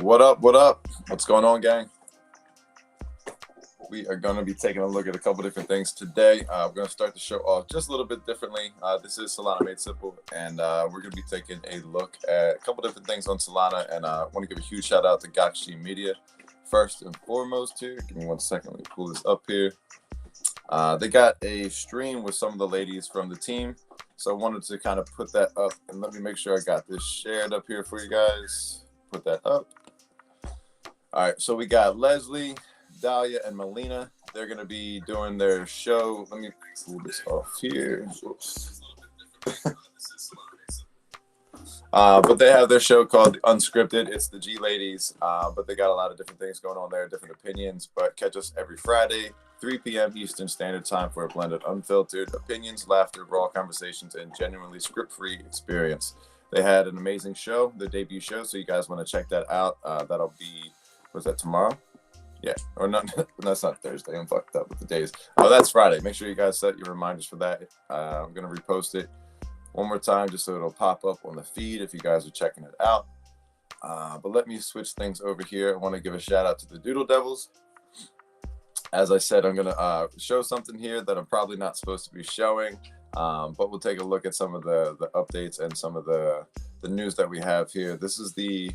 What up? What up? What's going on, gang? We are going to be taking a look at a couple different things today. We're going to start the show off just a little bit differently. This is Solana Made Simple, and we're going to be taking a look at a couple different things on Solana. And I want to give a huge shout out to Gakshi Media first and foremost here. Give me 1 second. Let me pull this up here. They got a stream with some of the ladies from the team. So I wanted to kind of put that up, and let me make sure I got this shared up here for you guys. Put that up. All right, so we got Leslie, Dahlia, and Melina. They're going to be doing their show. Let me pull this off here. But they have their show called Unscripted. It's the G Ladies, but they got a lot of different things going on there, different opinions. But catch us every Friday, 3 p.m. Eastern Standard Time for a blended, unfiltered opinions, laughter, raw conversations, and genuinely script-free experience. They had an amazing show, their debut show, so you guys want to check that out. That'll be, was that tomorrow? Yeah, or not. That's not Thursday. I'm fucked up with the days. Oh, that's Friday. Make sure you guys set your reminders for that. I'm going to repost it one more time just so it'll pop up on the feed if you guys are checking it out. But let me switch things over here. I want to give a shout out to the Doodle Devils. As I said, I'm going to show something here that I'm probably not supposed to be showing, but we'll take a look at some of the updates and some of the news that we have here. This is the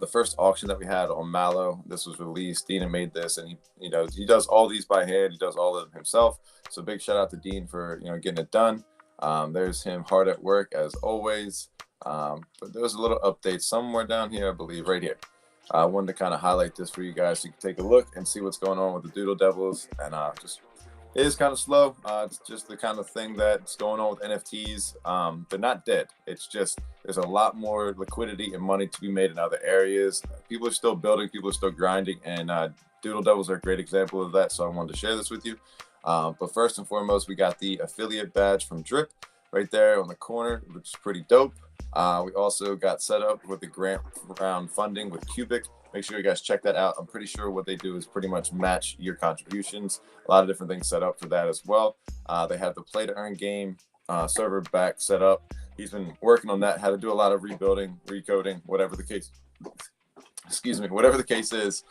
first auction that we had on Mallow. This was released. Dina made this, and he does all these by hand. He does all of them himself. So big shout out to Dean for getting it done. There's him hard at work as always. But there's a little update somewhere down here, I believe, right here. I wanted to kind of highlight this for you guys so you can take a look and see what's going on with the Doodle Devils. And it is kind of slow. It's just the kind of thing that's going on with NFTs. They're not dead. It's just there's a lot more liquidity and money to be made in other areas. People are still building. People are still grinding. And Doodle Devils are a great example of that. So I wanted to share this with you. But first and foremost, we got the affiliate badge from Drip right there on the corner, which is pretty dope. We also got set up with the grant round funding with Cubic. Make sure you guys check that out. I'm pretty sure what they do is pretty much match your contributions. A lot of different things set up for that as well. They have the play to earn game server back set up. He's been working on that, had to do a lot of rebuilding, recoding, whatever the case. Excuse me, whatever the case is,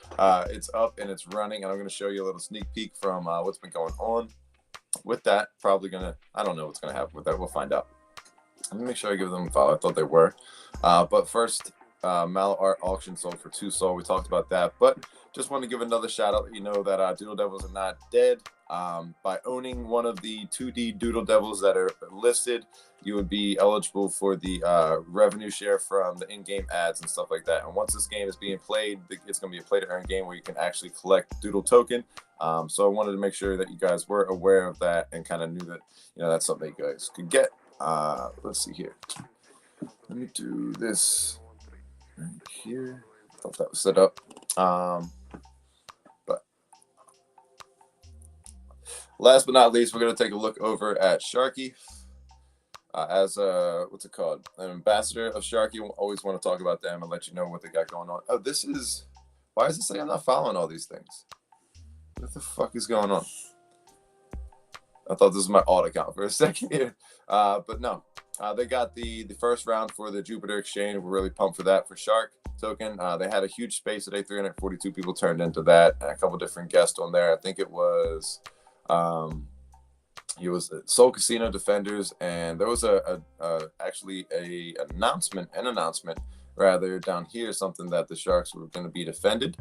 it's up and it's running. And I'm going to show you a little sneak peek from what's been going on with that. I don't know what's going to happen with that. We'll find out. Let me make sure I give them a follow. I thought they were. But first, Mallow Art auction sold for 2 Sol. We talked about that. But just want to give another shout out. You know that Doodle Devils are not dead. By owning one of the 2D Doodle Devils that are listed, you would be eligible for the revenue share from the in-game ads and stuff like that. And once this game is being played, it's going to be a play-to-earn game where you can actually collect Doodle token. So I wanted to make sure that you guys were aware of that and kind of knew that that's something you guys could get. Let's see here. Let me do this right here. I thought that was set up. But last but not least, we're going to take a look over at Sharky. As what's it called? An ambassador of Sharky. Always want to talk about them and let you know what they got going on. Oh, why does it say I'm not following all these things? What the fuck is going on? I thought this was my alt account for a second here. But no, they got the first round for the Jupiter Exchange. We're really pumped for that for Shark token. They had a huge space today. 342 people turned into that. And a couple different guests on there. I think it was Soul Casino Defenders, and there was actually an announcement rather down here, something that the Sharks were going to be defended,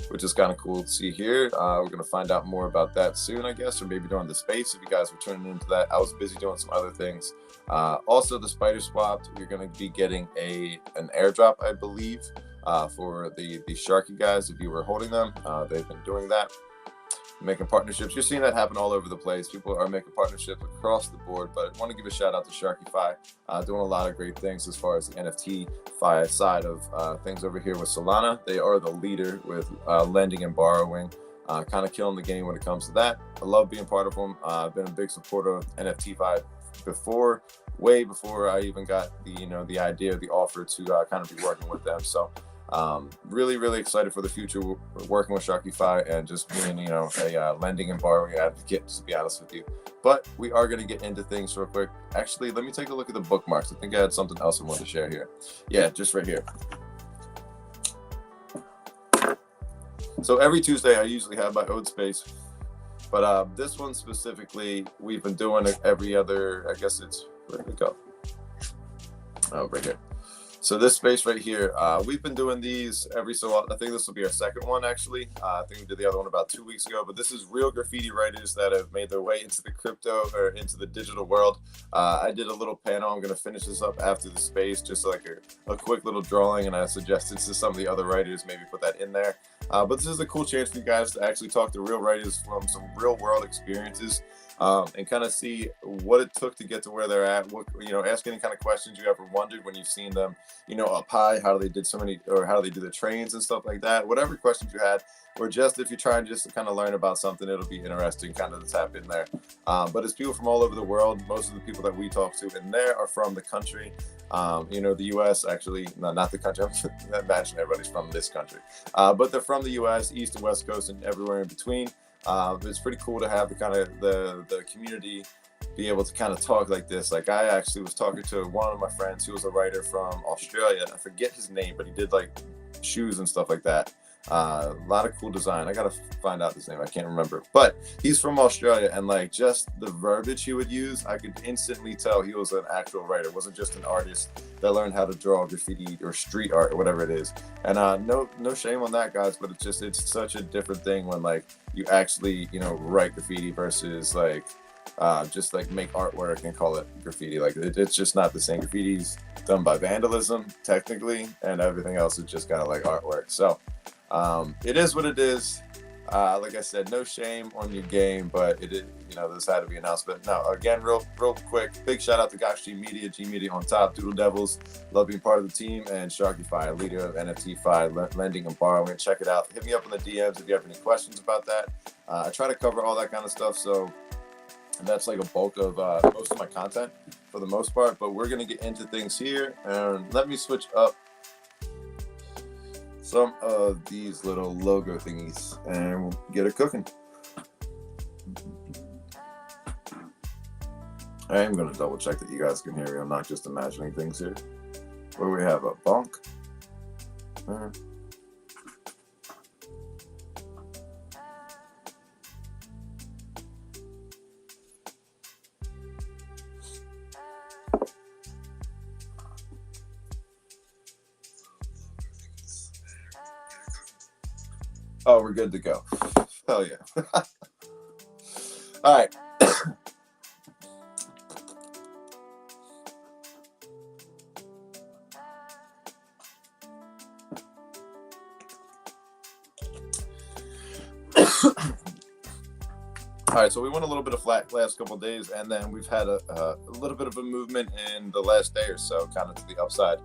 which is kind of cool to see here. We're going to find out more about that soon, I guess, or maybe during the space if you guys were tuning into that. I was busy doing some other things. Also, the Spider Swapped, we're going to be getting an airdrop, I believe, for the Sharky guys. If you were holding them, they've been doing that. Making partnerships. You're seeing that happen all over the place. People are making partnerships across the board, but I want to give a shout out to Sharkify, doing a lot of great things as far as the NFT side of things over here with Solana. They are the leader with lending and borrowing, kind of killing the game when it comes to that. I love being part of them. I've been a big supporter of NFT way before I even got the idea, the offer to kind of be working with them. So really, really excited for the future. We're working with Sharkify and just being, a lending and borrowing advocate, to be honest with you. But we are going to get into things real quick. Actually, let me take a look at the bookmarks. I think I had something else I wanted to share here. Yeah, just right here. So every Tuesday I usually have my own space, but this one specifically, we've been doing it every other, I guess it's, where did it go? Oh, right here. So this space right here, we've been doing these every so often. I think this will be our second one, actually. I think we did the other one about 2 weeks ago, but this is real graffiti writers that have made their way into the crypto or into the digital world. I did a little panel. I'm going to finish this up after the space, just like a quick little drawing, and I suggested to some of the other writers maybe put that in there. But this is a cool chance for you guys to actually talk to real writers from some real world experiences. And kind of see what it took to get to where they're at. What, ask any kind of questions you ever wondered when you've seen them, up high, how they did so many, or how do they do the trains and stuff like that. Whatever questions you had, or just if you're trying just to kind of learn about something, it'll be interesting kind of to tap in there. But it's people from all over the world. Most of the people that we talk to in there are from the country. The U.S. actually, no, not the country. I'm imagining everybody's from this country, but they're from the U.S., East and West Coast, and everywhere in between. It's pretty cool to have the kind of the community be able to kind of talk like this. Like I actually was talking to one of my friends who was a writer from Australia. I forget his name, but he did like shoes and stuff like that. A lot of cool design. I gotta find out his name. I can't remember, but he's from Australia, and like just the verbiage he would use, I could instantly tell he was an actual writer. It wasn't just an artist that learned how to draw graffiti or street art or whatever it is. And no shame on that, guys, but it's such a different thing when like you actually write graffiti versus like just like make artwork and call it graffiti. Like it's just not the same. Graffiti's done by vandalism technically, and everything else is just kind of like artwork. So it is what it is. Like I said, no shame on your game, but it is, this had to be announced. But no, again, real quick, big shout out to Gosh G Media on top, Doodle Devils, love being part of the team, and Sharkyfi, leader of NFTFi, lending and borrowing. Check it out. Hit me up in the DMs if you have any questions about that. I try to cover all that kind of stuff, so that's like a bulk of most of my content for the most part. But we're gonna get into things here, and let me switch up some of these little logo thingies and we'll get it cooking. I am going to double check that you guys can hear me. I'm not just imagining things here. Where we have a bonk. Oh, we're good to go. Hell yeah. All right. All right, so we went a little bit of flat last couple of days, and then we've had a little bit of a movement in the last day or so, kind of to the upside.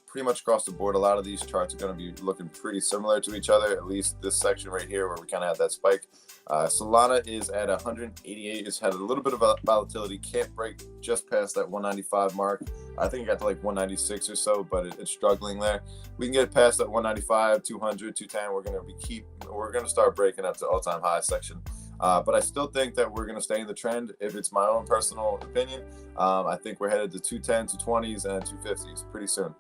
Pretty much across the board, a lot of these charts are going to be looking pretty similar to each other, at least this section right here where we kind of had that spike. Solana is at 188. It's had a little bit of volatility, can't break just past that 195 mark. I think it got to like 196 or so, but it's struggling there. We can get past that 195, 200, 210. We're going to start breaking up to all-time high section. But I still think that we're going to stay in the trend. If it's my own personal opinion, I think we're headed to 210, 220s, and 250s pretty soon.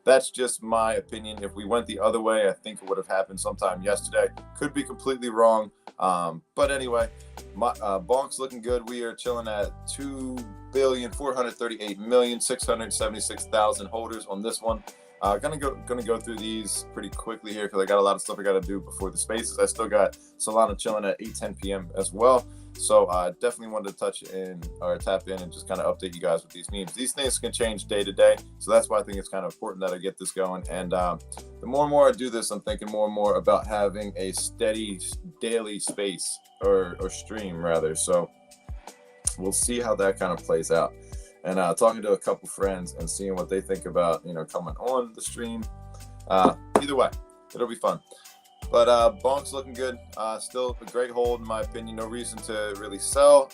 That's just my opinion. If we went the other way, I think it would have happened sometime yesterday. Could be completely wrong. But anyway, my bonk's looking good. We are chilling at 2,438,676,000 holders on this one. Gonna go through these pretty quickly here because I got a lot of stuff I got to do before the spaces. I still got Solana chilling at 8:10 p.m. as well. So definitely wanted to tap in and just kind of update you guys with these memes. These things can change day to day, so that's why I think it's kind of important that I get this going. And the more and more I do this, I'm thinking more and more about having a steady daily space or stream rather. So we'll see how that kind of plays out. And talking to a couple friends and seeing what they think about, coming on the stream. Either way, it'll be fun. But bonk's looking good. Still a great hold in my opinion. No reason to really sell.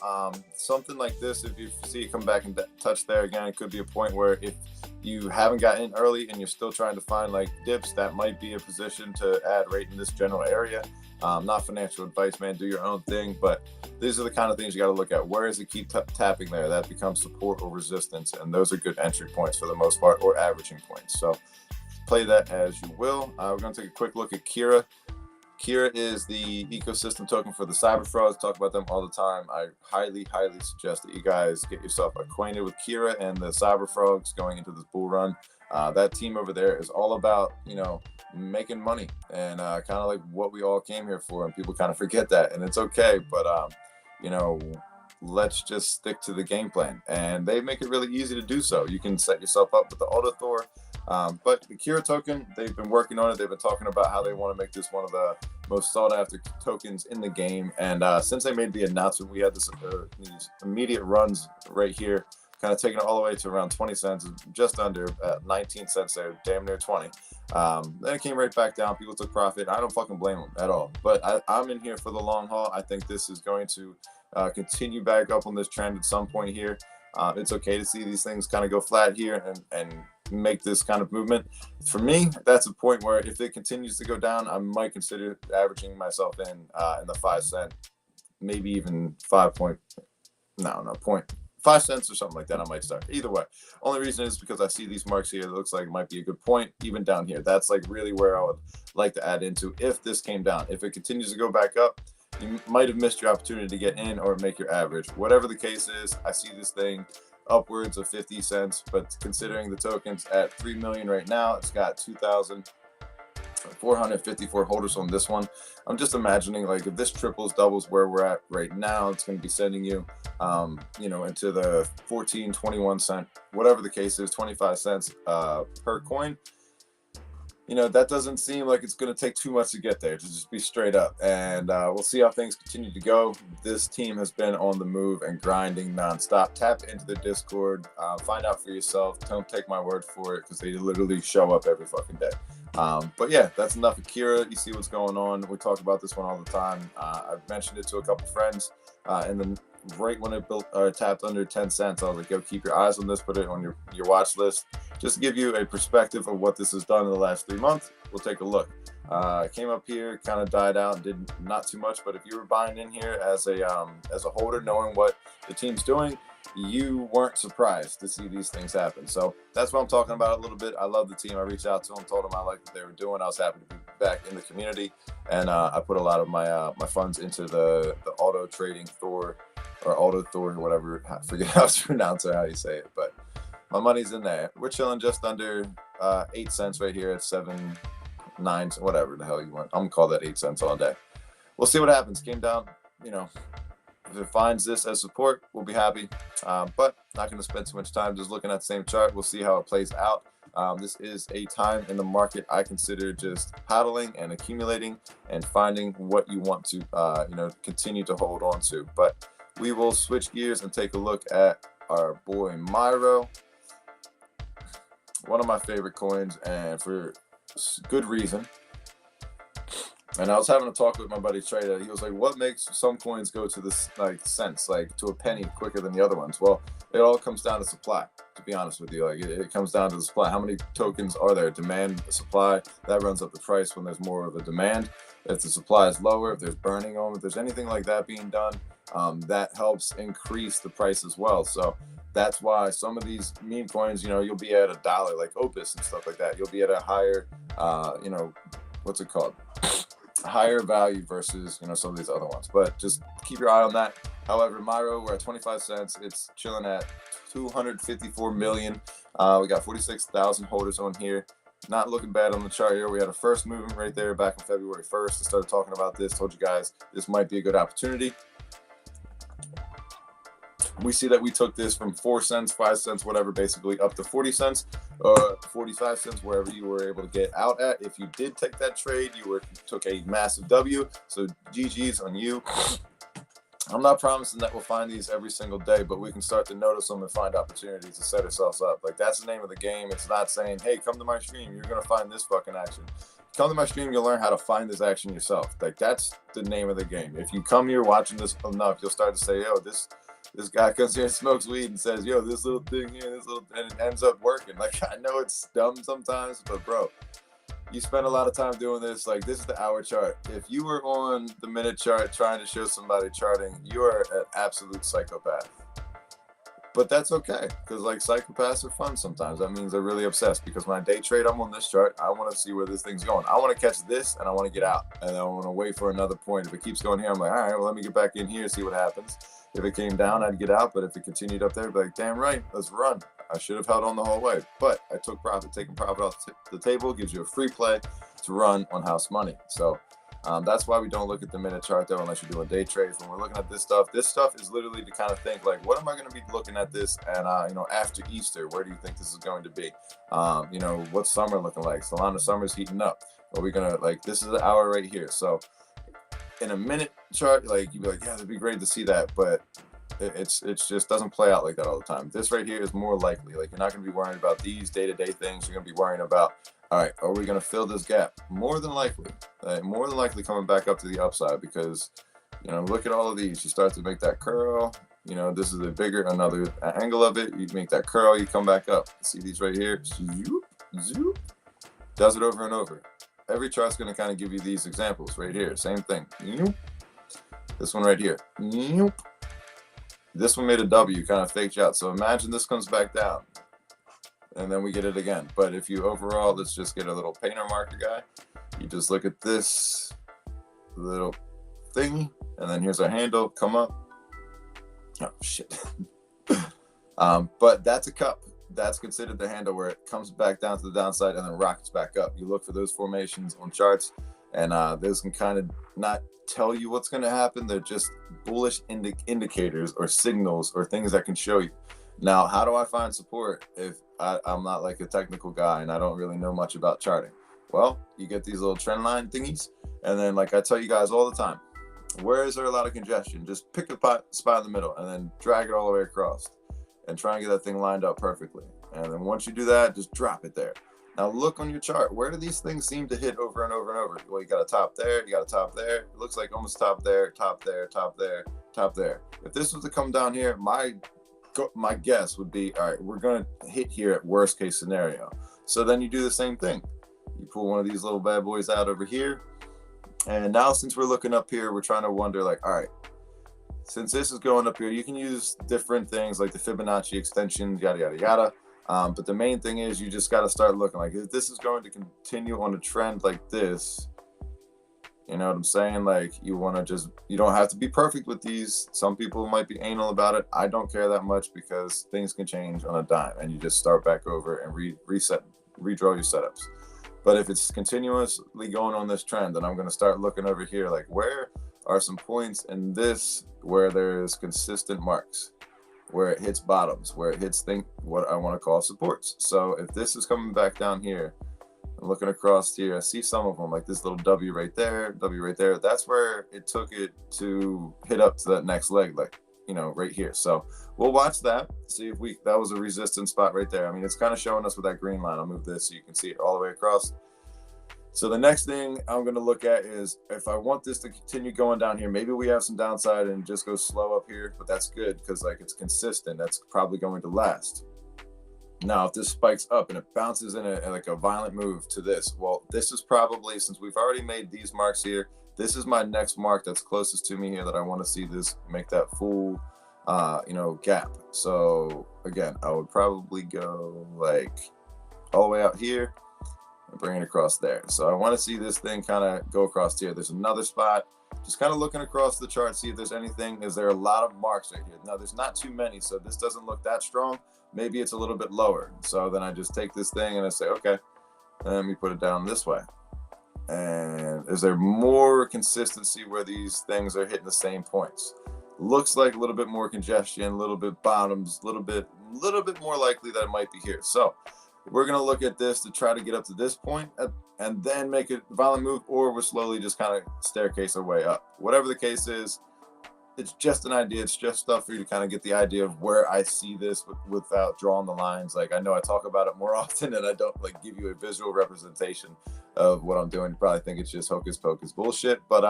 Something like this, if you see it come back and touch there again, it could be a point where if you haven't gotten in early and you're still trying to find like dips, that might be a position to add right in this general area. Not financial advice, man. Do your own thing. But these are the kind of things you got to look at. Where does it keep tapping there? That becomes support or resistance. And those are good entry points for the most part, or averaging points. So play that as you will. We're going to take a quick look at Kira. Kira is the ecosystem token for the cyber frauds. Talk about them all the time. I highly suggest that you guys get yourself acquainted with Kira and the cyber frogs going into this bull run. That team over there is all about, making money and kind of like what we all came here for. And people kind of forget that, and it's okay. But, let's just stick to the game plan, and they make it really easy to do so. You can set yourself up with the Auto Thor. But the Kira token, they've been working on it. They've been talking about how they want to make this one of the most sought after tokens in the game. And since they made the announcement, we had these immediate runs right here, kind of taking it all the way to around 20 cents, just under 19 cents there, damn near 20. Then it came right back down. People took profit. I don't fucking blame them at all. But I'm in here for the long haul. I think this is going to continue back up on this trend at some point here. It's okay to see these things kind of go flat here and make this kind of movement. For me, that's a point where if it continues to go down, I might consider averaging myself in the 5 cent, maybe even 5 cents or something like that. I might start. Either way, only reason is because I see these marks here. It looks like it might be a good point, even down here. That's like really where I would like to add into if this came down. If it continues to go back up, you might have missed your opportunity to get in or make your average. Whatever the case is, I see this thing upwards of 50 cents, but considering the token's at 3 million right now, it's got 2,454 holders on this one. I'm just imagining, like, if this triples, doubles where we're at right now, it's going to be sending you, into the 14, 21 cent, whatever the case is, 25 cents per coin. That doesn't seem like it's going to take too much to get there, to just be straight up. And we'll see how things continue to go. This team has been on the move and grinding nonstop. Tap into the Discord. Find out for yourself. Don't take my word for it, because they literally show up every fucking day. But yeah, that's enough of Kira. You see what's going on. We talk about this one all the time. I've mentioned it to a couple friends. And then right when it tapped under 10 cents, I was like, yo, keep your eyes on this. Put it on your watch list. Just to give you a perspective of what this has done in the last 3 months, we'll take a look. It came up here, kind of died out, did not too much. But if you were buying in here as a holder, knowing what the team's doing, you weren't surprised to see these things happen. So that's what I'm talking about a little bit. I love the team. I reached out to them, told them I liked what they were doing. I was happy to be back in the community, and I put a lot of my funds into the auto trading Thor, or Auto Thor, or whatever. I forget how to pronounce it, how you say it, but my money's in there. We're chilling just under 8 cents right here at 7, 9, whatever the hell you want. I'm gonna call that 8 cents all day. We'll see what happens. Came down, if it finds this as support, we'll be happy. But not going to spend too much time just looking at the same chart. We'll see how it plays out. This is a time in the market I consider just hodling and accumulating and finding what you want to, continue to hold on to. But we will switch gears and take a look at our boy Myro. One of my favorite coins, and for good reason. And I was having a talk with my buddy Trader. He was like, what makes some coins go to this cents, to a penny quicker than the other ones? Well, it all comes down to supply, to be honest with you. It comes down to the supply. How many tokens are there? Demand, supply, that runs up the price when there's more of a demand. If the supply is lower, if there's burning on, if there's anything like that being done, that helps increase the price as well. So that's why some of these meme coins, you'll be at $1, like Opus and stuff like that. You'll be at a higher, what's it called? Higher value versus some of these other ones, but just keep your eye on that. However, Myro, we're at 25 cents. It's chilling at 254 million. We got 46,000 holders on here. Not looking bad on the chart here. We had a first movement right there back on February 1st. I started talking about this, told you guys this might be a good opportunity. We see that we took this from 4 cents, 5 cents, whatever, basically up to 40 cents, 45 cents, wherever you were able to get out at. If you did take that trade, you took a massive W. So GG's on you. I'm not promising that we'll find these every single day, but we can start to notice them and find opportunities to set ourselves up. That's the name of the game. It's not saying, hey, come to my stream, you're going to find this fucking action. Come to my stream, you'll learn how to find this action yourself. That's the name of the game. If you come here watching this enough, you'll start to say, yo, this guy comes here and smokes weed and says, yo, this little thing here, and it ends up working. I know it's dumb sometimes, but bro, you spend a lot of time doing this. This is the hour chart. If you were on the minute chart trying to show somebody charting, you are an absolute psychopath. But that's okay, because like psychopaths are fun sometimes. That means they're really obsessed, because when I day trade, I'm on this chart. I want to see where this thing's going. I want to catch this and I want to get out. And I want to wait for another point. If it keeps going here, I'm like, all right, well, let me get back in here, see what happens. If it came down, I'd get out. But if it continued up there, I'd be like, damn right, let's run. I should have held on the whole way. But I took profit. Taking profit off the table gives you a free play to run on house money. So that's why we don't look at the minute chart though, unless you're doing day trades. When we're looking at this stuff is literally to kind of think like, what am I going to be looking at this? And after Easter, where do you think this is going to be? What's summer looking like? Solana summer's heating up. Are we gonna this is the hour right here? So in a minute chart, like you'd be like, yeah, it'd be great to see that, but it's just doesn't play out like that all the time. This right here is more likely. Like, you're not going to be worrying about these day-to-day things. You're going to be worrying about, all right, are we going to fill this gap? More than likely coming back up to the upside, because look at all of these. You start to make that curl. This is another angle of it. You make that curl, you come back up. See these right here? Zoop, zoop. Does it over and over. Every chart's going to kind of give you these examples right here. Same thing. This one right here. This one made a W, kind of faked you out. So imagine this comes back down, and then we get it again. But if you overall, let's just get a little painter marker guy. You just look at this little thing, and then here's our handle. Come up. Oh, shit. But that's a cup. That's considered the handle, where it comes back down to the downside and then rockets back up. You look for those formations on charts, and those can kind of not tell you what's going to happen. They're just bullish indicators or signals or things that can show you. Now, how do I find support if I'm not like a technical guy and I don't really know much about charting? Well, you get these little trend line thingies, and then, like I tell you guys all the time, where is there a lot of congestion? Just pick a spot in the middle and then drag it all the way across and try and get that thing lined up perfectly. And then once you do that, just drop it there. Now look on your chart. Where do these things seem to hit over and over and over? Well, you got a top there, you got a top there. It looks like almost top there, top there, top there, top there. If this was to come down here, my guess would be, all right, we're going to hit here at worst case scenario. So then you do the same thing. You pull one of these little bad boys out over here. And now, since we're looking up here, we're trying to wonder, like, all right, since this is going up here, you can use different things like the Fibonacci extension, yada, yada, yada. But the main thing is, you just got to start looking. Like, if this is going to continue on a trend like this, you know what I'm saying? Like, you don't have to be perfect with these. Some people might be anal about it. I don't care that much, because things can change on a dime, and you just start back over and redraw your setups. But if it's continuously going on this trend, then I'm going to start looking over here, like, where are some points in this where there's consistent marks, where it hits bottoms, where it hits what I want to call supports. So if this is coming back down here, I'm looking across here, I see some of them, like this little W right there, W right there. That's where it took it to hit up to that next leg, like, right here. So we'll watch that, see if that was a resistance spot right there. I mean, it's kind of showing us with that green line. I'll move this so you can see it all the way across. So the next thing I'm going to look at is, if I want this to continue going down here, maybe we have some downside and just go slow up here, but that's good, because like it's consistent. That's probably going to last. Now, if this spikes up and it bounces in like a violent move to this, well, this is probably, since we've already made these marks here, this is my next mark that's closest to me here that I want to see this make that full, gap. So again, I would probably go like all the way out here and bring it across there. So I want to see this thing kind of go across here. There's another spot. Just kind of looking across the chart, see if there's anything. Is there a lot of marks right here? Now, there's not too many, so this doesn't look that strong. Maybe it's a little bit lower. So then I just take this thing and I say, okay, let me put it down this way. And is there more consistency where these things are hitting the same points? Looks like a little bit more congestion, a little bit bottoms, a little bit more likely that it might be here. So we're going to look at this to try to get up to this point and then make a violent move, or we're slowly just kind of staircase our way up. Whatever the case is, it's just an idea. It's just stuff for you to kind of get the idea of where I see this without drawing the lines. Like, I know I talk about it more often and I don't like give you a visual representation of what I'm doing. You probably think it's just hocus pocus bullshit, but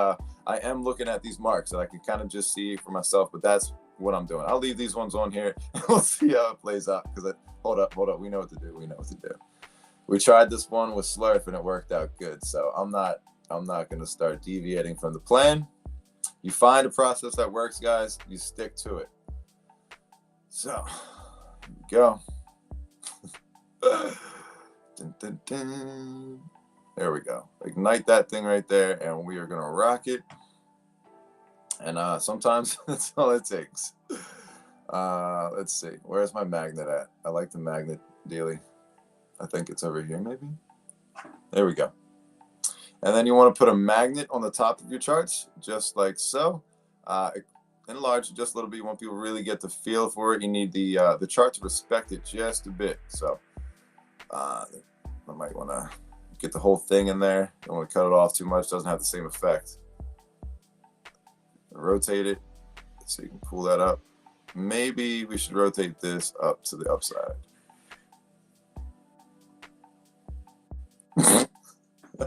I am looking at these marks and I can kind of just see for myself, but that's what I'm doing. I'll leave these ones on here and we'll see how it plays out, because hold up. We know what to do. We tried this one with Slurf and it worked out good. So I'm not going to start deviating from the plan. You find a process that works, guys. You stick to it. So, here we go. Dun, dun, dun. There we go. Ignite that thing right there, and we are going to rock it. And sometimes that's all it takes. Let's see. Where's my magnet at? I like the magnet daily. I think it's over here, maybe. There we go. And then you want to put a magnet on the top of your charts, just like so. Enlarge it just a little bit. You want people to really get the feel for it. You need the chart to respect it just a bit. So I might want to get the whole thing in there. Don't want to cut it off too much. Doesn't have the same effect. Rotate it so you can pull that up. Maybe we should rotate this up to the upside.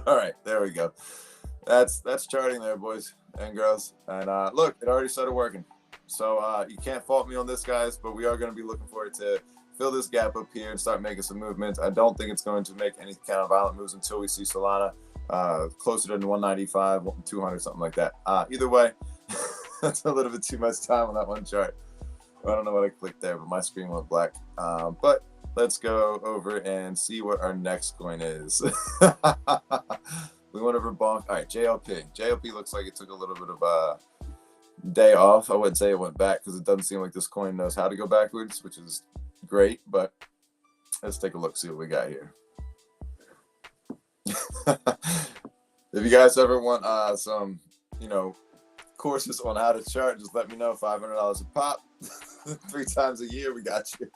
All right, there we go. That's charting there, boys and girls. And look, it already started working. So you can't fault me on this, guys, but we are going to be looking forward to fill this gap up here and start making some movements. I don't think it's going to make any kind of violent moves until we see Solana closer to 195, 200, something like that. Either way, that's a little bit too much time on that one chart. I don't know what I clicked there, but my screen went black. But let's go over and see what our next coin is. We went over bonk. All right, JLP. JLP looks like it took a little bit of a day off. I wouldn't say it went back because it doesn't seem like this coin knows how to go backwards, which is great. But let's take a look, see what we got here. If you guys ever want some, courses on how to chart, just let me know. $500 a pop. 3 times a year, we got you.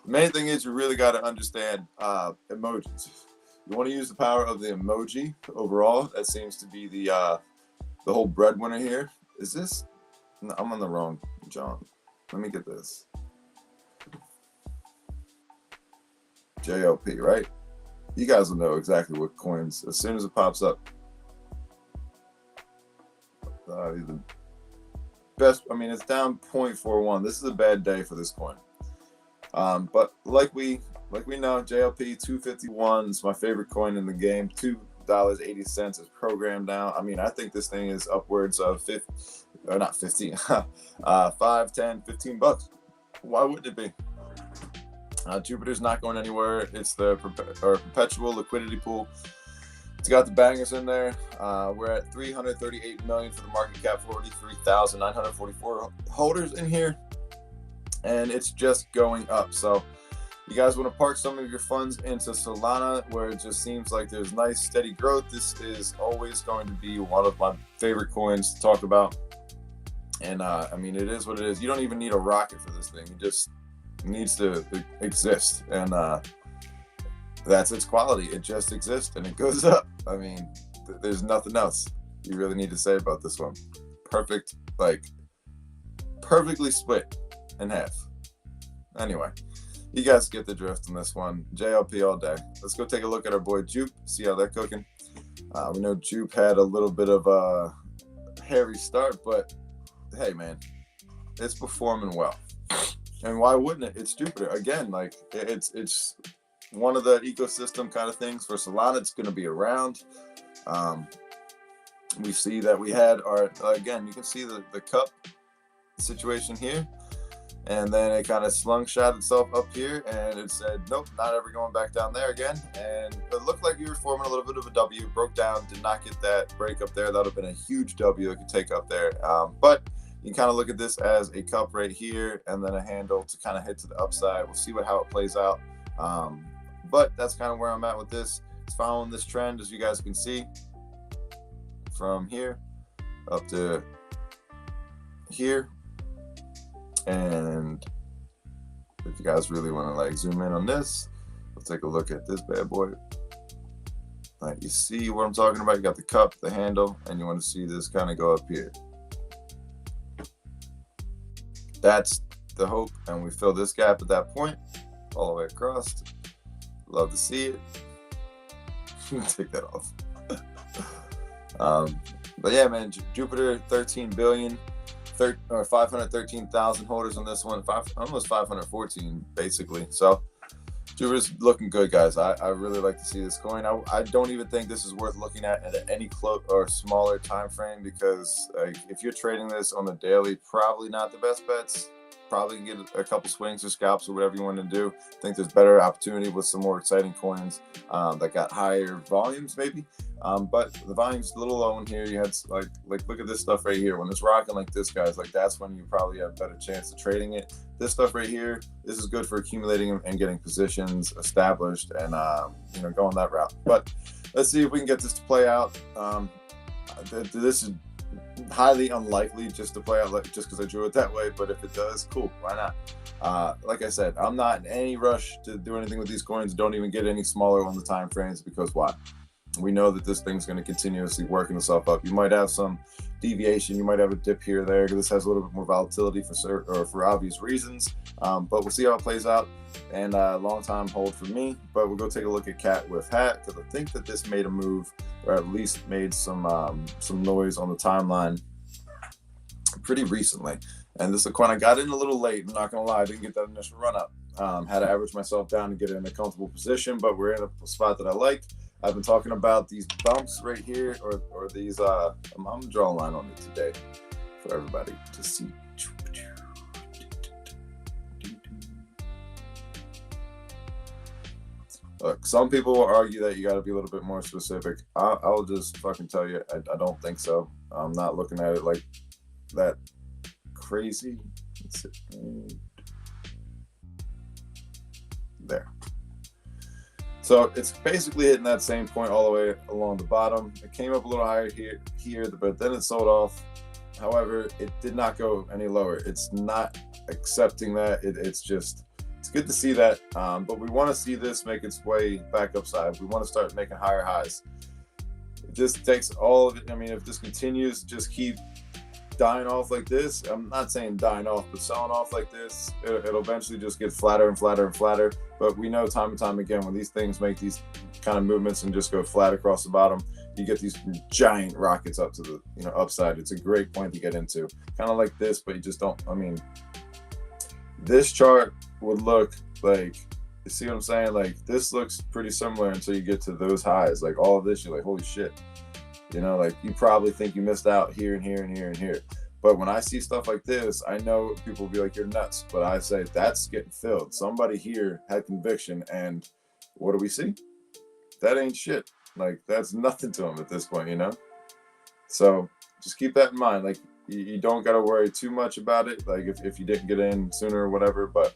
The main thing is you really got to understand emojis. You want to use the power of the emoji overall. That seems to be the whole breadwinner here. Is this? No, I'm on the wrong John. Let me get this. JLP, right? You guys will know exactly what coins as soon as it pops up. The best. I mean, it's down 0.41. This is a bad day for this coin. But like we know, JLP 251 is my favorite coin in the game. $2.80 is programmed now. I mean, I think this thing is upwards of 15, 5, 10, 15 bucks. Why wouldn't it be? Jupiter's not going anywhere. It's the perpetual liquidity pool. It's got the bangers in there. We're at 338 million for the market cap, 43,944 holders in here, and it's just going up. So you guys want to park some of your funds into Solana, where it just seems like there's nice steady growth. This is always going to be one of my favorite coins to talk about. And I mean, it is what it is. You don't even need a rocket for this thing. It just needs to exist, and that's its quality. It just exists and it goes up. I mean, there's nothing else you really need to say about this one. Perfect, like perfectly split in half. Anyway, you guys get the drift on this one. JLP all day. Let's go take a look at our boy Jupe, see how they're cooking. We know Jupe had a little bit of a hairy start, but hey man, it's performing well. And why wouldn't it? It's Jupiter. Again, like it's one of the ecosystem kind of things for Solana. It's going to be around. We see that we had our, again, you can see the cup situation here. And then it kind of slingshot itself up here, and it said, nope, not ever going back down there again. And it looked like you were forming a little bit of a W, broke down, did not get that break up there. That would have been a huge W it could take up there. But you can kind of look at this as a cup right here, and then a handle to kind of head to the upside. We'll see how it plays out. But that's kind of where I'm at with this. It's following this trend, as you guys can see, from here up to here. And if you guys really want to like zoom in on this, let's take a look at this bad boy. Like, you see what I'm talking about? You got the cup, the handle, and you want to see this kind of go up here. That's the hope, and we fill this gap at that point all the way across. Love to see it. Take that off. But yeah, man, Jupiter 13 billion, 513,000 holders on this one, almost 514 basically. So Jupiter's looking good, guys. I really like to see this coin. I don't even think this is worth looking at any close or smaller time frame, because if you're trading this on the daily, probably not the best bets. Probably get a couple swings or scalps or whatever you want to do. I think there's better opportunity with some more exciting coins that got higher volumes, maybe. But the volume's a little low in here. You had like look at this stuff right here. When it's rocking like this, guys, like that's when you probably have a better chance of trading it. This stuff right here, this is good for accumulating and getting positions established and going that route. But let's see if we can get this to play out. This is highly unlikely just to play out just because I drew it that way, but if it does, cool, why not? Like I said, I'm not in any rush to do anything with these coins. Don't even get any smaller on the time frames, because why? We know that this thing's going to continuously working itself up. You might have some deviation, you might have a dip here or there, because this has a little bit more volatility for obvious reasons, but we'll see how it plays out. And long time hold for me, but we'll go take a look at Cat with Hat, because I think that this made a move, or at least made some noise on the timeline pretty recently. And this is a coin I got in a little late. I'm not gonna lie, I didn't get that initial run up. Had to average myself down to get in a comfortable position, but we're in a spot that I like. I've been talking about these bumps right here, or these. I'm gonna draw a line on it today for everybody to see. Look, some people will argue that you got to be a little bit more specific. I'll just fucking tell you, I don't think so. I'm not looking at it like that crazy. Let's see. There. So it's basically hitting that same point all the way along the bottom. It came up a little higher here, but then it sold off. However, it did not go any lower. It's not accepting that. It's good to see that, but we want to see this make its way back upside. We want to start making higher highs. It just takes all of it. I mean, if this continues, just keep dying off like this. I'm not saying dying off, but selling off like this, it'll eventually just get flatter and flatter and flatter. But we know time and time again, when these things make these kind of movements and just go flat across the bottom, you get these giant rockets up to the upside. It's a great point to get into, kind of like this, but you just don't. I mean, this chart would look like, you see what I'm saying? Like, this looks pretty similar until you get to those highs. Like, all of this, you're like, holy shit. Like, you probably think you missed out here and here and here and here. But when I see stuff like this, I know people will be like, you're nuts. But I say, that's getting filled. Somebody here had conviction, and what do we see? That ain't shit. Like, that's nothing to them at this point, So just keep that in mind. Like, you don't got to worry too much about it, like if you didn't get in sooner or whatever, but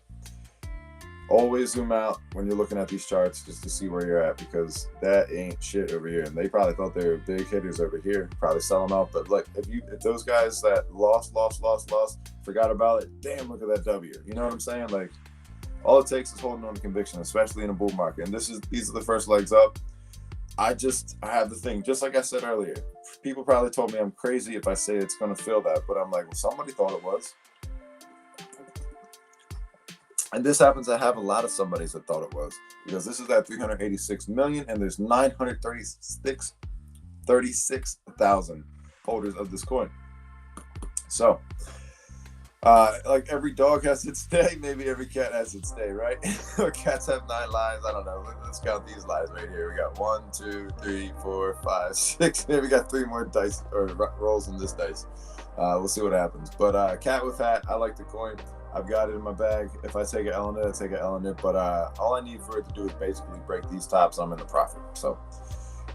always zoom out when you're looking at these charts just to see where you're at, because that ain't shit over here. And they probably thought they were big hitters over here, probably selling off. But like, if those guys that lost, forgot about it, damn, look at that W. You know what I'm saying? Like, all it takes is holding on to conviction, especially in a bull market. And these are the first legs up. I have the thing, just like I said earlier, people probably told me I'm crazy if I say it's going to fill that, but I'm like, well, somebody thought it was. And this happens to have a lot of somebodies that thought it was, because this is at 386 million and there's 936,000 holders of this coin. So, like every dog has its day, maybe every cat has its day, right? Cats have 9 lives. I don't know. Let's count these lives right here. We got 1, 2, 3, 4, 5, 6. Maybe we got 3 more dice or rolls in this dice. We'll see what happens. But Cat with Hat, I like the coin. I've got it in my bag. If I take an L in it, I take an L in it. But all I need for it to do is basically break these tops. I'm in the profit. So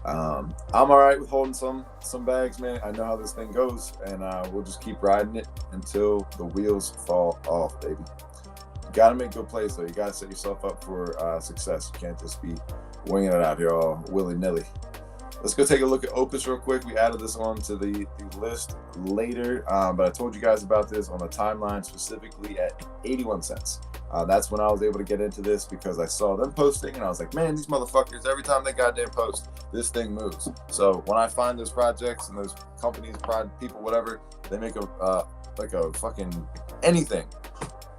I'm all right with holding some bags, man. I know how this thing goes, and we'll just keep riding it until the wheels fall off, baby. You got to make good plays, though. You got to set yourself up for success. You can't just be winging it out here all willy-nilly. Let's go take a look at Opus real quick. We added this one to the list later, but I told you guys about this on the timeline, specifically at 81 cents. That's when I was able to get into this, because I saw them posting and I was like, man, these motherfuckers, every time they goddamn post, this thing moves. So when I find those projects and those companies, people, whatever, they make a fucking anything,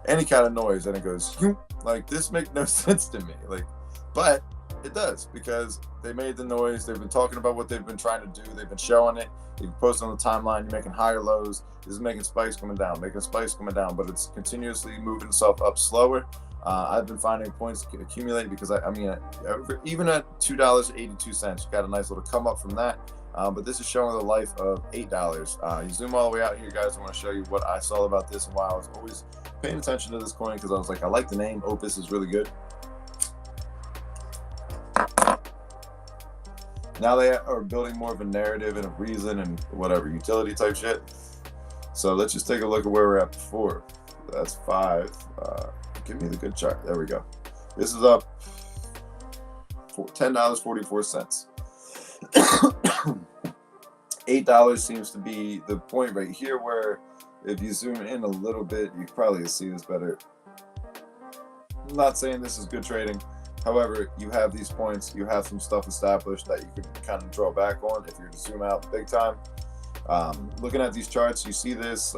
any kind of noise, and it goes, like, this makes no sense to me. Like, but It does, because they made the noise. They've been talking about what they've been trying to do. They've been showing it. You've posted on the timeline. You're making higher lows. This is making spikes coming down, but it's continuously moving itself up slower. I've been finding points accumulate because I mean, even at $2.82, you got a nice little come up from that. But this is showing the life of $8. You zoom all the way out here, guys. I want to show you what I saw about this and why I was always paying attention to this coin, because I was like, I like the name. Opus is really good. Now they are building more of a narrative and a reason and whatever, utility type shit. So let's just take a look at where we're at before. That's 5. Give me the good chart. There we go. This is up for $10.44. $8 seems to be the point right here, where if you zoom in a little bit, you probably see this better. I'm not saying this is good trading. However, you have these points, you have some stuff established that you can kind of draw back on if you're to zoom out big time. Looking at these charts, you see this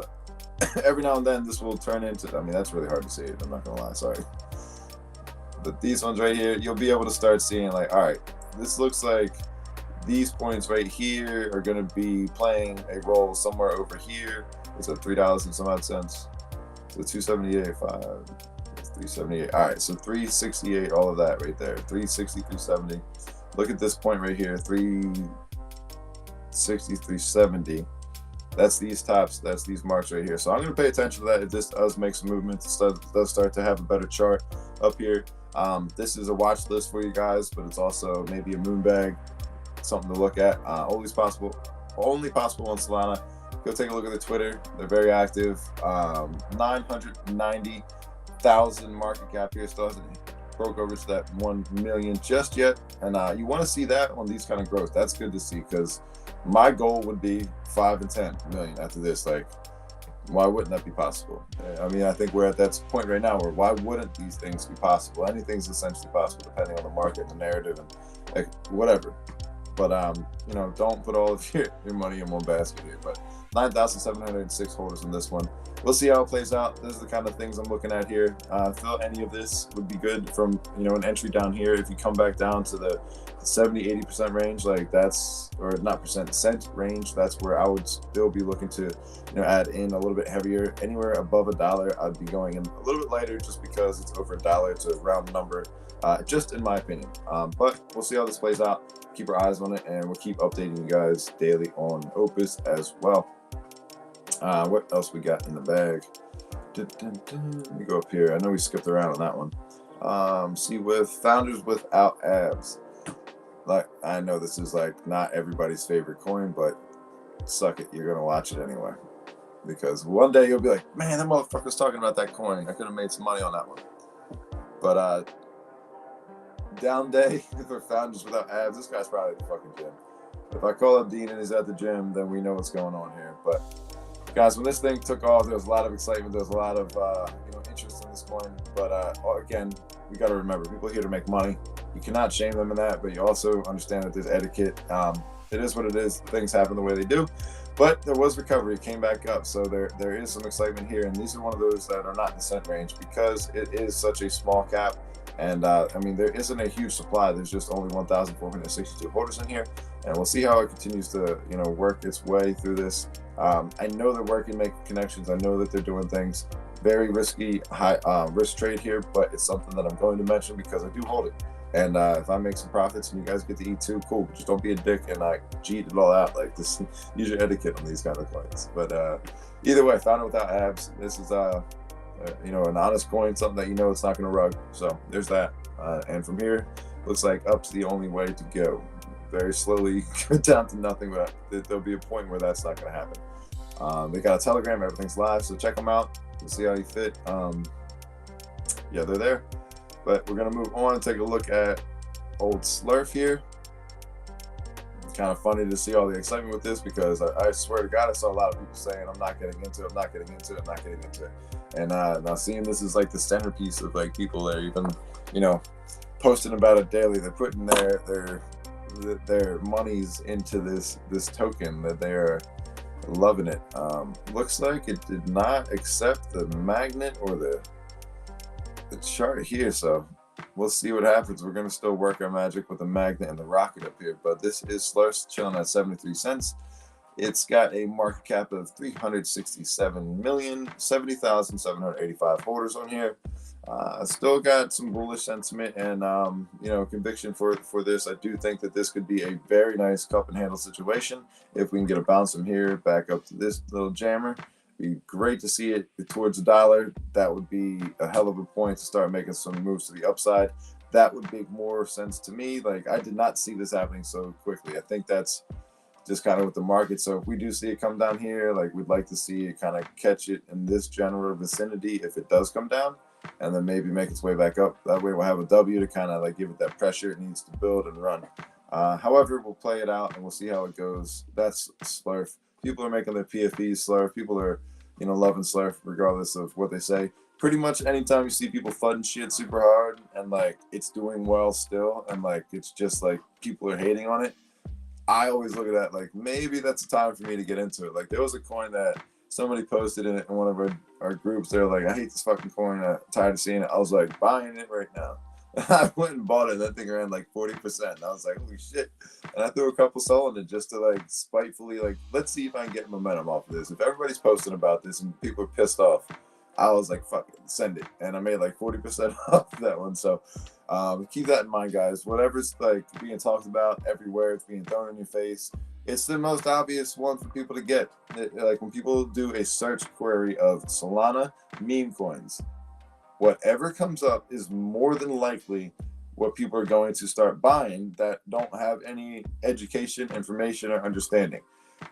every now and then. This will turn into, I mean, that's really hard to see. I'm not gonna lie, sorry. But these ones right here, you'll be able to start seeing like, all right, this looks like these points right here are gonna be playing a role somewhere over here. It's at $3 and some odd cents. So 278.5. 378. All right, so 368, all of that right there. 360, 370. Look at this point right here, 360, 370. That's these tops, that's these marks right here. So I'm going to pay attention to that. If this does make some movement, it does start to have a better chart up here. This is a watch list for you guys, but it's also maybe a moon bag, something to look at. Only possible on Solana. Go take a look at the Twitter. They're very active. 990,000 market cap here. Still hasn't broke over to that 1 million just yet, and you want to see that on these kind of growth. That's good to see, because my goal would be 5 and 10 million after this. Like, why wouldn't that be possible? I mean, I think we're at that point right now where why wouldn't these things be possible? Anything's essentially possible depending on the market and the narrative and like whatever. But you know, don't put all of your money in one basket here. But 9,706 holders in this one. We'll see how it plays out. This is the kind of things I'm looking at here. I feel any of this would be good from, you know, an entry down here. If you come back down to the 70-80% range, like that's, or not percent, cent range, that's where I would still be looking to, you know, add in a little bit heavier. Anywhere above $1, I'd be going in a little bit lighter, just because it's over $1. It's a round number, just in my opinion. But we'll see how this plays out. Keep our eyes on it, and we'll keep updating you guys daily on Opus as well. What else we got in the bag? Let me go up here. I know we skipped around on that one. See, with founders without abs. Like, I know this is like not everybody's favorite coin, but suck it, you're gonna watch it anyway, because one day you'll be like, man, that motherfucker's talking about that coin. I could have made some money on that one. But down day for founders without abs. This guy's probably at the fucking gym. If I call up Dean and he's at the gym, then we know what's going on here. But guys, when this thing took off, there was a lot of excitement. There was a lot of you know, interest in this coin. But again, we got to remember, people are here to make money. You cannot shame them in that, but you also understand that there's etiquette. It is what it is. Things happen the way they do. But there was recovery. It came back up. So there is some excitement here. And these are one of those that are not in the cent range, because it is such a small cap. And I mean, there isn't a huge supply. There's just only 1,462 holders in here, and we'll see how it continues to, you know, work its way through this. I know they're working, making connections. I know that they're doing things. Very risky, high risk trade here, but it's something that I'm going to mention because I do hold it. And if I make some profits and you guys get to eat too, cool. Just don't be a dick and cheat it all out. Like, this, use your etiquette on these kind of coins. But either way, found it without abs. This is you know, an honest coin, something that you know it's not going to rug. So there's that. And from here, looks like up's the only way to go. Very slowly down to nothing, but there'll be a point where that's not going to happen. They got a Telegram, everything's live, so check them out. We'll see how you fit. Yeah, they're there. But we're going to move on and take a look at old Slurf here. It's kind of funny to see all the excitement with this, because I swear to God, I saw a lot of people saying, I'm not getting into it, I'm not getting into it, I'm not getting into it. And now seeing this is like the centerpiece of like people that are even, you know, posting about it daily. They're putting their monies into this token, that they're loving it. Looks like it did not accept the magnet or the chart here, so we'll see what happens. We're going to still work our magic with the magnet and the rocket up here. But this is Slurf chilling at 73 cents. It's got a market cap of 367,070,785 holders on here. Still got some bullish sentiment and conviction for this. I do think that this could be a very nice cup and handle situation if we can get a bounce from here back up to this little jammer. Be great to see it towards the dollar. That would be a hell of a point to start making some moves to the upside. That would make more sense to me. Like, I did not see this happening so quickly. I think that's just kind of with the market. So if we do see it come down here, like, we'd like to see it kind of catch it in this general vicinity if it does come down, and then maybe make its way back up. That way we'll have a W to kind of like give it that pressure it needs to build and run. However, we'll play it out and we'll see how it goes. That's Slurf. People are making their PFEs Slurf. People are, loving Slurf regardless of what they say. Pretty much anytime you see people fudding shit super hard and like it's doing well still and like it's just like people are hating on it, I always look at that like maybe that's a time for me to get into it. Like there was a coin that somebody posted in one of our groups. They're like, I hate this fucking coin. I'm tired of seeing it. I was like, buying it right now. I went and bought it. That thing ran like 40%. And I was like, holy shit. And I threw a couple sold in it just to like spitefully, like, let's see if I can get momentum off of this. If everybody's posting about this and people are pissed off, I was like, fuck it, send it. And I made like 40% off that one. So keep that in mind, guys. Whatever's like being talked about everywhere, it's being thrown in your face. It's the most obvious one for people to get. Like when people do a search query of Solana meme coins, whatever comes up is more than likely what people are going to start buying that don't have any education, information, or understanding.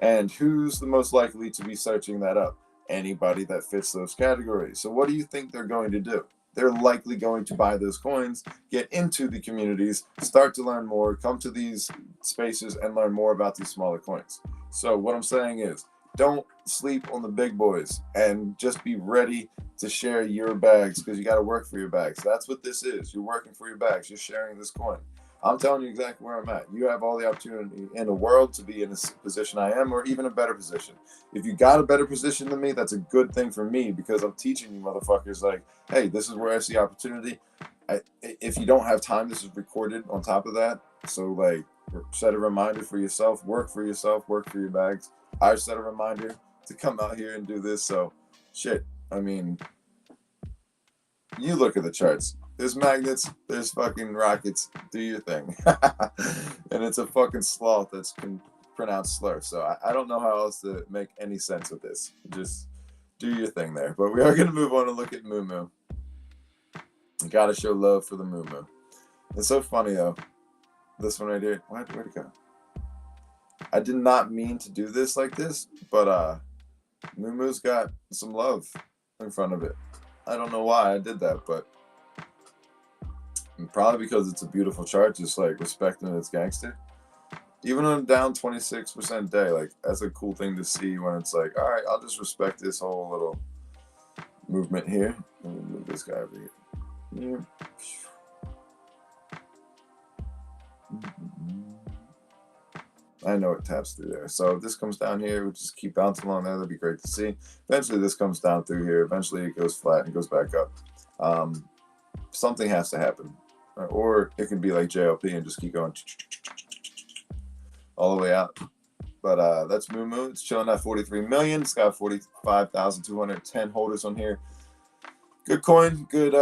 And who's the most likely to be searching that up? Anybody that fits those categories. So what do you think they're going to do? They're likely going to buy those coins, get into the communities, start to learn more, come to these spaces and learn more about these smaller coins. So what I'm saying is, don't sleep on the big boys and just be ready to share your bags because you got to work for your bags. That's what this is. You're working for your bags. You're sharing this coin. I'm telling you exactly where I'm at. You have all the opportunity in the world to be in the position I am or even a better position. If you got a better position than me, that's a good thing for me because I'm teaching you motherfuckers like, hey, this is where I see opportunity. If you don't have time, this is recorded on top of that. So like set a reminder for yourself, work for yourself, work for your bags. I set a reminder to come out here and do this. So shit, I mean, you look at the charts. There's magnets, there's fucking rockets. Do your thing. And it's a fucking sloth that's pronounced slur. So I don't know how else to make any sense of this. Just do your thing there. But we are going to move on and look at Moo Moo. You got to show love for the Moo Moo. It's so funny, though. This one right here. Where'd it go? I did not mean to do this like this, but Moo Moo's got some love in front of it. I don't know why I did that, but probably because it's a beautiful chart, just like respecting its gangster. Even on a down 26% day, like that's a cool thing to see when it's like, all right, I'll just respect this whole little movement here. Let me move this guy over here. I know it taps through there. So if this comes down here, we'll just keep bouncing along there. That'd be great to see. Eventually this comes down through here. Eventually it goes flat and goes back up. Something has to happen. Or it can be like JLP and just keep going all the way out. But that's Moo Moo. It's chilling at 43 million. It's got 45,210 holders on here. Good coin. Good.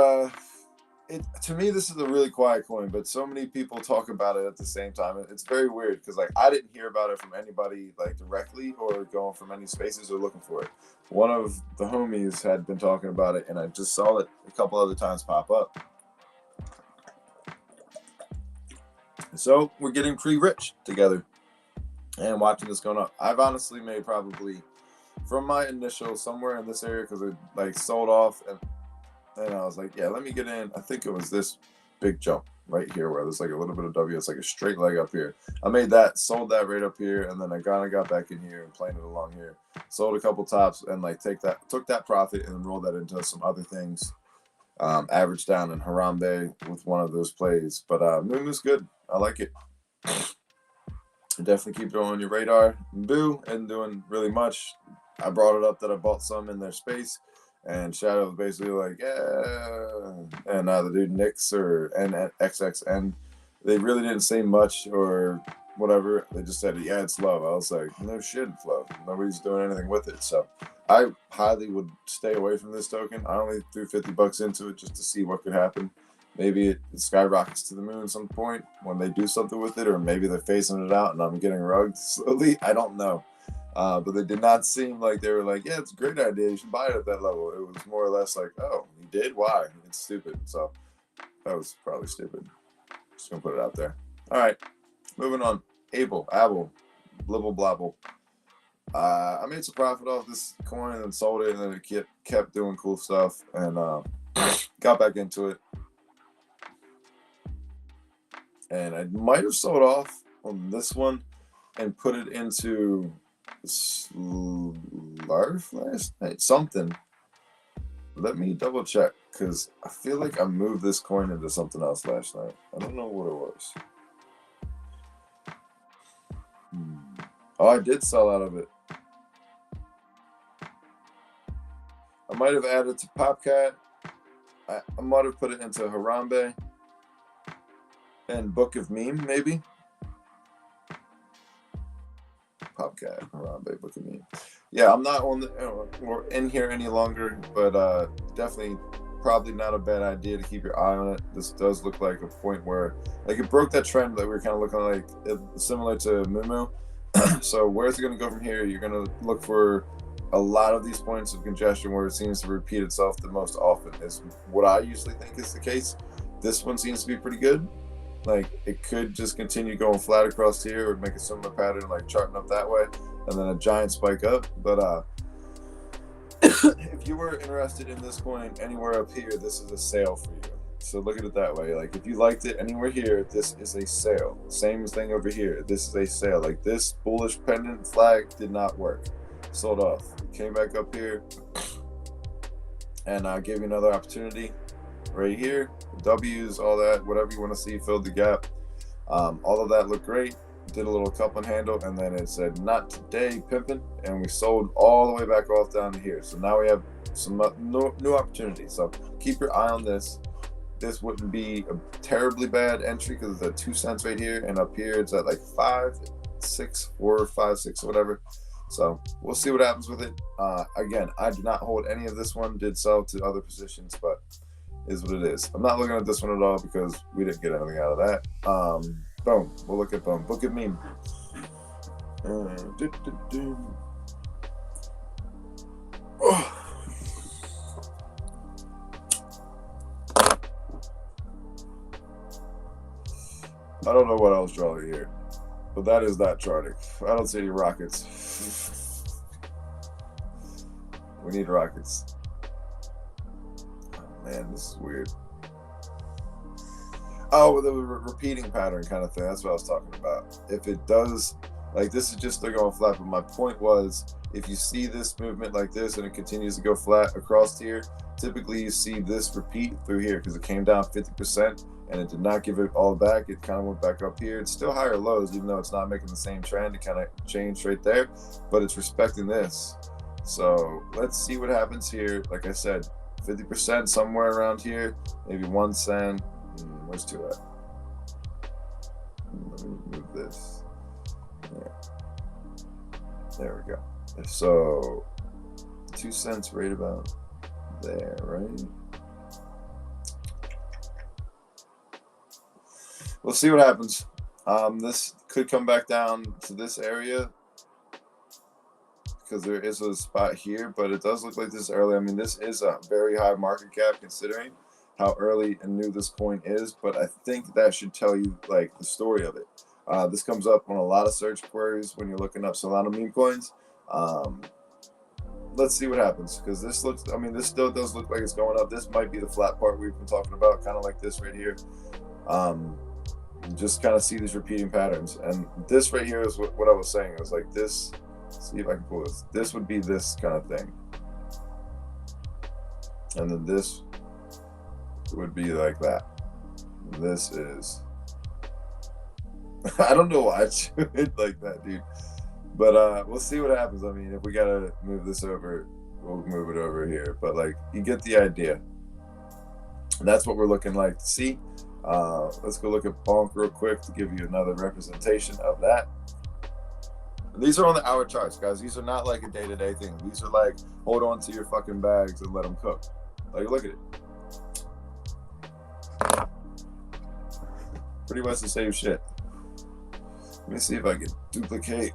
To me, this is a really quiet coin, but so many people talk about it at the same time. It's very weird because like I didn't hear about it from anybody like directly or going from any spaces or looking for it. One of the homies had been talking about it, and I just saw it a couple other times pop up. So we're getting pre-rich together and watching this going up. I've honestly made probably from my initial somewhere in this area because it like sold off and I was like, yeah, let me get in. I think it was this big jump right here where there's like a little bit of W. It's like a straight leg up here. I made that, sold that right up here, and then I got back in here and playing it along here. Sold a couple tops and like took that profit and rolled that into some other things. Averaged down in Harambe with one of those plays. But Moo Moo's good. I like it. Definitely keep it on your radar. Boo isn't doing really much. I brought it up that I bought some in their space. And Shadow was basically like, yeah. And the dude Nix or NXXN, they really didn't say much or whatever. They just said, yeah, it's low. I was like, no shit, it's low. Nobody's doing anything with it. So I highly would stay away from this token. I only threw $50 into it just to see what could happen. Maybe it skyrockets to the moon at some point when they do something with it, or maybe they're phasing it out and I'm getting rugged slowly. I don't know. But they did not seem like they were like, yeah, it's a great idea. You should buy it at that level. It was more or less like, oh, you did? Why? It's stupid. So that was probably stupid. Just going to put it out there. All right. Moving on. Abel, blibble blobble. I made some profit off this coin and sold it, and then it kept doing cool stuff, and got back into it. And I might have sold off on this one and put it into Slarf last night. Something. Let me double check, because I feel like I moved this coin into something else last night. I don't know what it was. Oh, I did sell out of it. I might have added to Popcat. I might have put it into Harambe and Book of Meme, maybe. Popcat, Harambe, Book of Meme. Yeah, I'm not on the in here any longer, but definitely probably not a bad idea to keep your eye on it. This does look like a point where, like, it broke that trend that we were kind of looking like, similar to Mumu. So where's it going to go from here? You're going to look for a lot of these points of congestion where it seems to repeat itself the most often is what I usually think is the case. This one seems to be pretty good. Like, it could just continue going flat across here or make a similar pattern, like charting up that way, and then a giant spike up. But if you were interested in this coin anywhere up here, this is a sale for you. So look at it that way. Like, if you liked it anywhere here, this is a sale. Same thing over here. This is a sale. Like, this bullish pendant flag did not work. Sold off. Came back up here, and I gave you another opportunity right here. W's, all that, whatever you want to see, filled the gap. All of that looked great. Did a little cup and handle, and then it said, not today, pimpin', and we sold all the way back off down to here. So now we have some new opportunities. So keep your eye on this. This wouldn't be a terribly bad entry because it's at 2 cents right here, and up here it's at like 5, 6, 4, 5, 6, whatever. So we'll see what happens with it. Again, I do not hold any of this one. Did sell to other positions, but is what it is. I'm not looking at this one at all because we didn't get anything out of that. Boom. We'll look at boom. Book at meme. Oh. I don't know what else drawing here, but that is not charting. I don't see any rockets. We need rockets. Oh, man, this is weird. Oh, the repeating pattern kind of thing. That's what I was talking about. If it does, like, this is just still going flat, but my point was, if you see this movement like this and it continues to go flat across here, typically you see this repeat through here because it came down 50% and it did not give it all back. It kind of went back up here. It's still higher lows, even though it's not making the same trend. It kind of changed right there, but it's respecting this. So let's see what happens here. Like I said, 50% somewhere around here, maybe 1 cent. Where's 2 at? Let me move this. There we go. So 2 cents right about there, right? We'll see what happens. This could come back down to this area because there is a spot here, but it does look like this early. I mean, this is a very high market cap considering how early and new this coin is, but I think that should tell you, like, the story of it. This comes up on a lot of search queries when you're looking up Solana meme coins. Let's see what happens, because this looks, I mean, this still does look like it's going up. This might be the flat part we've been talking about, kind of like this right here. Just kind of see these repeating patterns, and this right here is what I was saying. It was like this. See if I can pull this. This would be this kind of thing, and then this would be like that. This is I don't know why I do it like that, dude, but we'll see what happens. I mean, if we gotta move this over, we'll move it over here. But like, you get the idea. And that's what we're looking like to see. Let's go look at Bonk real quick to give you another representation of that. These are on the hour charts, guys. These are not like a day-to-day thing. These are like, hold on to your fucking bags and let them cook. Like, look at it. Pretty much the same shit. Let me see if I can duplicate.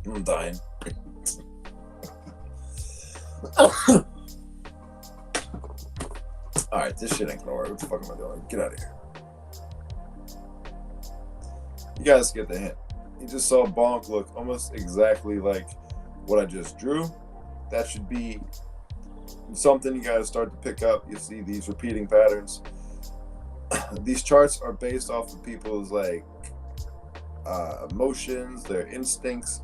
I'm dying. Alright, this shit ain't gonna work. What the fuck am I doing? Get out of here. You guys get the hint. You just saw Bonk look almost exactly like what I just drew. That should be something you guys start to pick up. You see these repeating patterns. These charts are based off of people's like emotions, their instincts,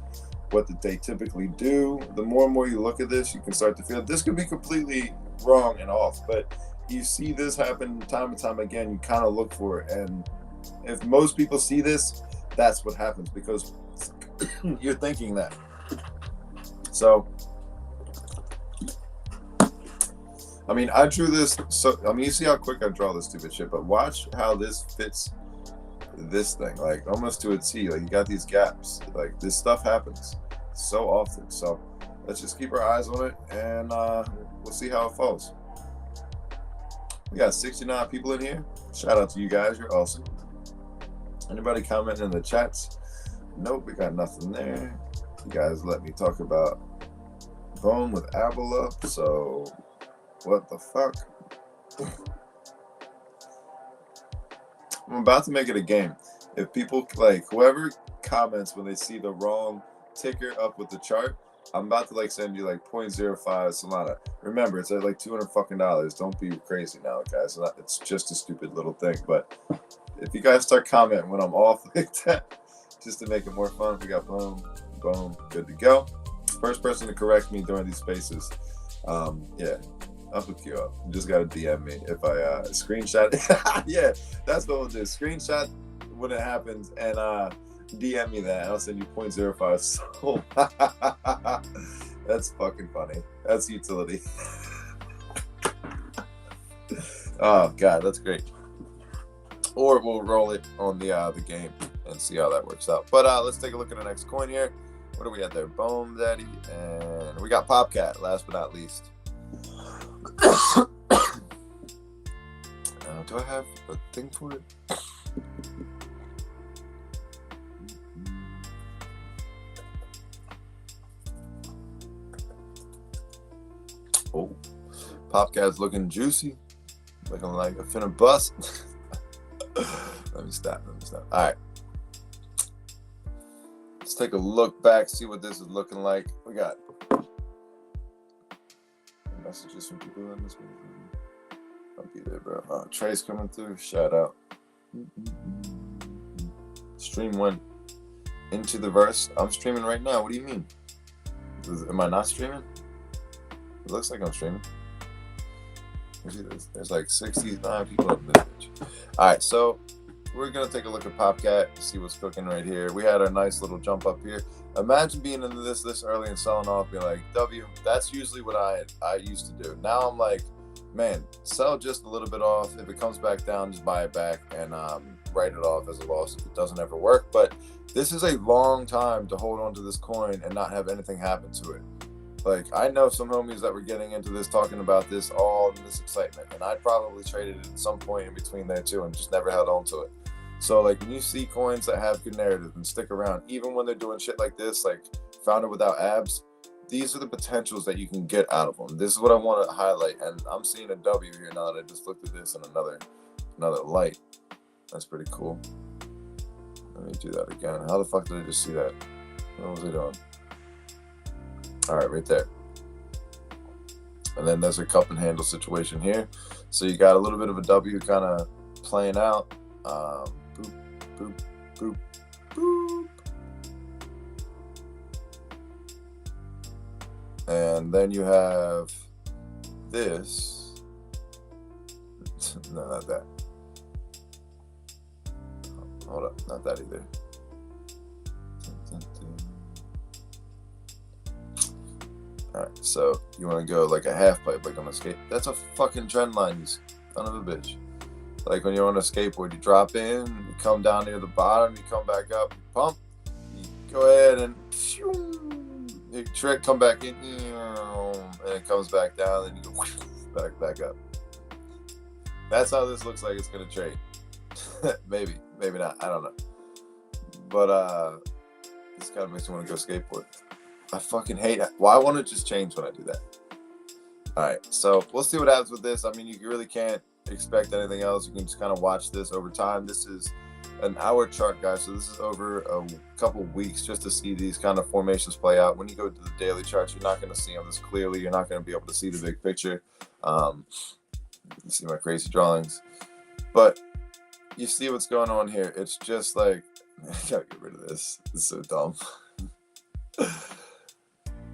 what did they typically do. The more and more you look at this, you can start to feel this could be completely wrong and off, but you see this happen time and time again. You kind of look for it, and if most people see this, that's what happens because you're thinking that. So I mean, I drew this, so I mean, you see how quick I draw this stupid shit, but watch how this fits this thing, like almost to a T. Like, you got these gaps. Like, this stuff happens so often. So let's just keep our eyes on it, and we'll see how it falls. We got 69 people in here. Shout out to you guys. You're awesome. Anybody commenting in the chats? Nope, we got nothing there. You guys let me talk about Bone with Abel up, so what the fuck? I'm about to make it a game. If people, like, whoever comments when they see the wrong ticker up with the chart, I'm about to like send you like 0.05 Solana. Remember, it's at like $200 fucking. Don't be crazy now, guys. It's just a stupid little thing. But if you guys start commenting when I'm off like that, just to make it more fun, we got boom, boom, good to go. First person to correct me during these spaces, yeah, I'll hook you up. You just gotta DM me if I screenshot it. Yeah, that's what we'll do. Screenshot when it happens and DM me that. I'll send you 0.05. So that's fucking funny. That's utility. Oh god, that's great. Or we'll roll it on the game and see how that works out. But let's take a look at the next coin here. What do we have there? Boom Daddy, and we got Popcat. Last but not least. Do I have a thing for it? Oh, Popcat's looking juicy, looking like a finna bust. Let me stop. All right, let's take a look back, see what this is looking like. We got messages from people in this movie. I'll be there, bro. Trey's coming through. Shout out. Stream went into the verse. I'm streaming right now. What do you mean? Am I not streaming? It looks like I'm streaming. There's like 69 people in this bitch. All right, so we're gonna take a look at Popcat to see what's cooking right here. We had a nice little jump up here. Imagine being into this early and selling off, being like, W. That's usually what I used to do. Now I'm like, man, sell just a little bit off. If it comes back down, just buy it back and write it off as a loss if it doesn't ever work. But this is a long time to hold on to this coin and not have anything happen to it. Like, I know some homies that were getting into this, talking about this, all in this excitement, and I probably traded it at some point in between there too and just never held on to it. So like, when you see coins that have good narrative and stick around, even when they're doing shit like this, like Founder Without Abs, these are the potentials that you can get out of them. This is what I want to highlight, and I'm seeing a W here now that I just looked at this in another light. That's pretty cool. Let me do that again. How the fuck did I just see that? What was I doing? All right, right there. And then there's a cup and handle situation here. So you got a little bit of a W kind of playing out. Boop, boop, boop, boop. And then you have this. No, not that. Not that either. All right, so you want to go like a half pipe, like on a skate. That's a fucking trend line, you son of a bitch. Like when you're on a skateboard, you drop in, you come down near the bottom, you come back up, you pump, you go ahead and you trick, come back in, and it comes back down, and you go back up. That's how this looks like it's gonna trade. maybe not. I don't know. But this kind of makes me want to go skateboard. I fucking hate it. Well, I want to just change when I do that. All right, so we'll see what happens with this. I mean, you really can't expect anything else. You can just kind of watch this over time. This is an hour chart, guys, so this is over a couple weeks just to see these kind of formations play out. When you go to the daily charts, you're not going to see them this clearly. You're not going to be able to see the big picture. You see my crazy drawings, but you see what's going on here. It's just like, I gotta get rid of this. It's so dumb.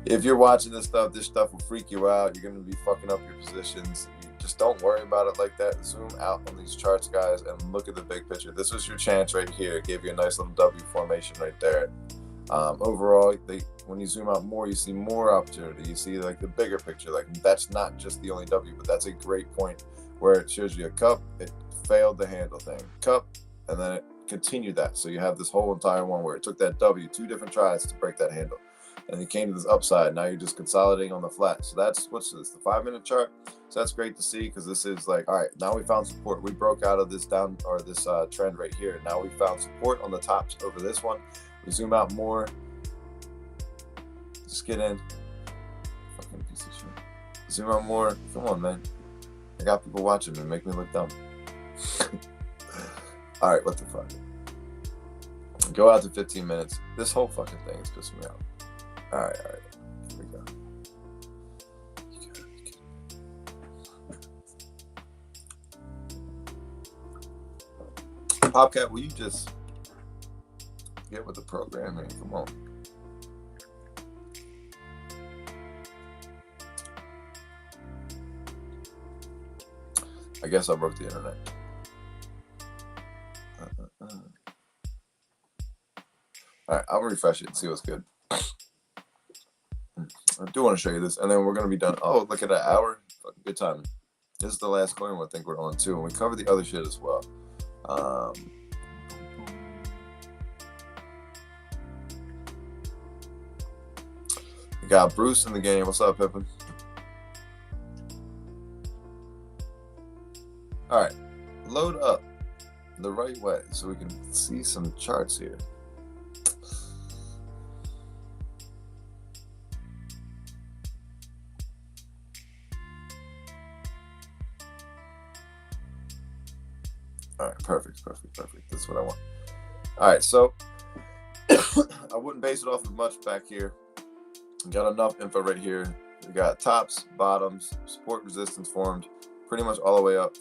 If you're watching this stuff will freak you out. You're going to be fucking up your positions. You just don't worry about it like that. Zoom out on these charts, guys, and look at the big picture. This was your chance right here. It gave you a nice little W formation right there. Overall, when you zoom out more, you see more opportunity. You see like the bigger picture. Like that's not just the only W, but that's a great point where it shows you a cup. It failed the handle thing. Cup, and then it continued that. So you have this whole entire one where it took that W 2 different tries to break that handle. And you came to this upside. Now you're just consolidating on the flat. So that's what's this, the 5-minute chart. So that's great to see because this is like, all right, now we found support. We broke out of this down or this trend right here. Now we found support on the tops over this one. We zoom out more. Just get in. Fucking piece of shit. Zoom out more. Come on, man. I got people watching me. Make me look dumb. All right, what the fuck? Go out to 15 minutes. This whole fucking thing is pissing me off. All right. Here we go. Popcat, will you just get with the program here? Come on. I guess I broke the internet. All right, I'll refresh it and see what's good. I do want to show you this, and then we're going to be done. Oh, look at that hour. Fucking good timing. This is the last coin I think we're on, too, and we cover the other shit as well. We got Bruce in the game. What's up, Pippin? All right, load up the right way so we can see some charts here. All right, perfect. That's what I want. All right, so I wouldn't base it off of much back here. Got enough info right here. We got tops, bottoms, support, resistance formed, pretty much all the way up,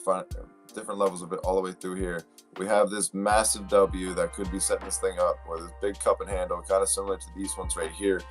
different levels of it all the way through here. We have this massive W that could be setting this thing up, or this big cup and handle, kind of similar to these ones right here.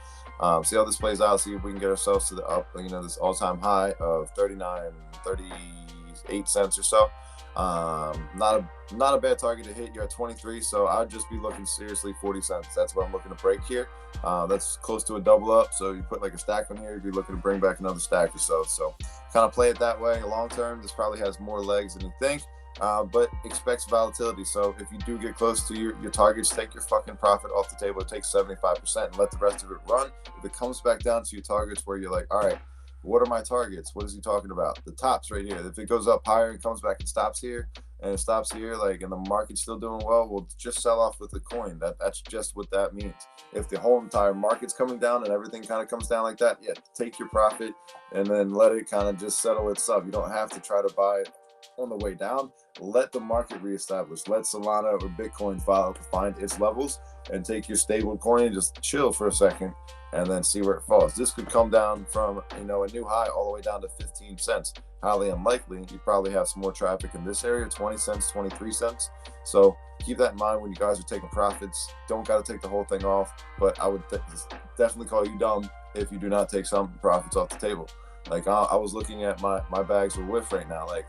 See how this plays out. See if we can get ourselves to the up, this all-time high of 38 cents or so. Not a bad target to hit. You're at 23, so I'd just be looking seriously 40 cents. That's what I'm looking to break here. That's close to a double up, so you put like a stack on here, you'd be looking to bring back another stack or so. So kind of play it that way. Long term, this probably has more legs than you think, but expects volatility. So if you do get close to your targets, take your fucking profit off the table. It takes 75% and let the rest of it run. If it comes back down to your targets where you're like, all right, what are my targets? What is he talking about? The tops right here. If it goes up higher and comes back and stops here, and the market's still doing well, we'll just sell off with the coin. That's just what that means. If the whole entire market's coming down and everything kind of comes down like that, yeah, take your profit and then let it kind of just settle itself. You don't have to try to buy it on the way down. Let the market reestablish. Let Solana or Bitcoin find its levels and take your stable coin and just chill for a second and then see where it falls. This could come down from a new high all the way down to 15 cents. Highly unlikely. You probably have some more traffic in this area, 20 cents, 23 cents. So keep that in mind when you guys are taking profits. Don't got to take the whole thing off, but I would definitely call you dumb if you do not take some profits off the table. Like I was looking at my bags with whiff right now. Like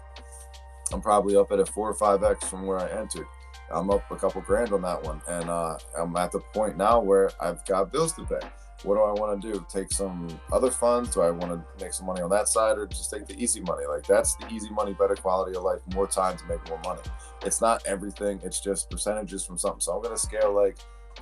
I'm probably up at a 4 or 5x from where I entered. I'm up a couple grand on that one, and I'm at the point now where I've got bills to pay. What do I want to do? Take some other funds? Do I want to make some money on that side, or just take the easy money? Like, that's the easy money, better quality of life, more time to make more money. It's not everything. It's just percentages from something. So I'm gonna scale like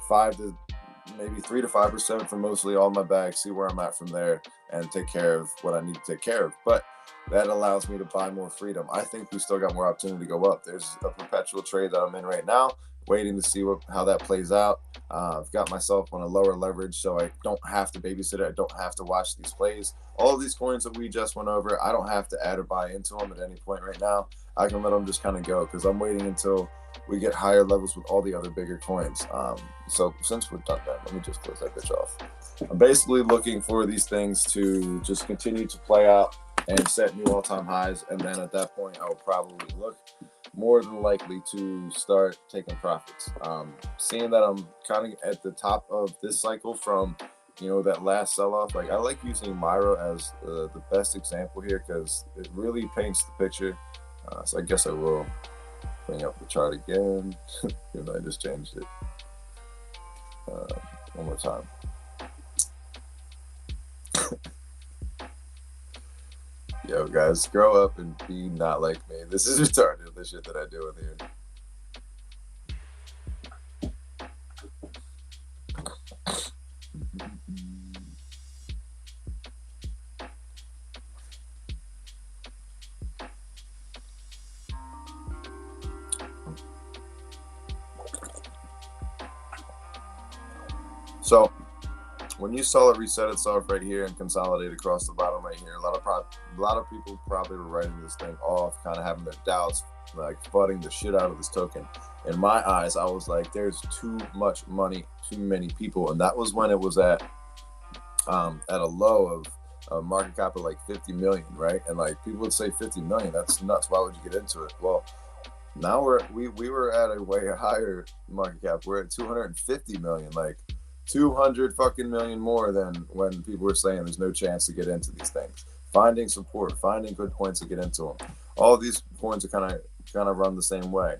3 to 5% from mostly all my bags, see where I'm at from there, and take care of what I need to take care of. But that allows me to buy more freedom. I think we still got more opportunity to go up. There's a perpetual trade that I'm in right now, waiting to see how that plays out. I've got myself on a lower leverage, so I don't have to babysit it. I don't have to watch these plays. All of these coins that we just went over, I don't have to add or buy into them at any point right now. I can let them just kind of go, because I'm waiting until we get higher levels with all the other bigger coins. So since we've done that, let me just close that bitch off. I'm basically looking for these things to just continue to play out and set new all-time highs, and then at that point I will probably look more than likely to start taking profits. Seeing that I'm kind of at the top of this cycle from that last sell-off, like, I like using Myro as the best example here, because it really paints the picture. So I guess I will bring up the chart again. Even though I just changed it one more time. Yo, guys, grow up and be not like me. This is retarded, the shit that I do with here. So when you saw it reset itself right here and consolidate across the bottom right here, a lot of people probably were writing this thing off, kind of having their doubts, like flooding the shit out of this token. In my eyes, I was like, there's too much money, too many people, and that was when it was at a low of a market cap of like 50 million, right? And like, people would say 50 million, that's nuts. Why would you get into it? Well, now we were at a way higher market cap. We're at 250 million, like 200 fucking million more than when people were saying there's no chance to get into these things. Finding support, finding good points to get into them. All these coins are kind of run the same way.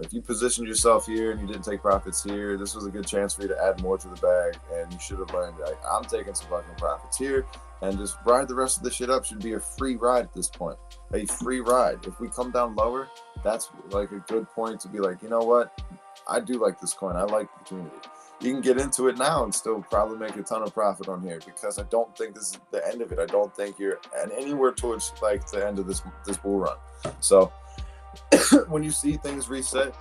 If you positioned yourself here and you didn't take profits here, this was a good chance for you to add more to the bag, and you should have learned, like, I'm taking some fucking profits here, and just ride the rest of the shit up. Should be a free ride at this point. A free ride. If we come down lower, that's like a good point to be like, you know what? I do like this coin. I like the community. You can get into it now and still probably make a ton of profit on here, because I don't think this is the end of it. I don't think you're anywhere towards like the end of this bull run. So when you see things reset,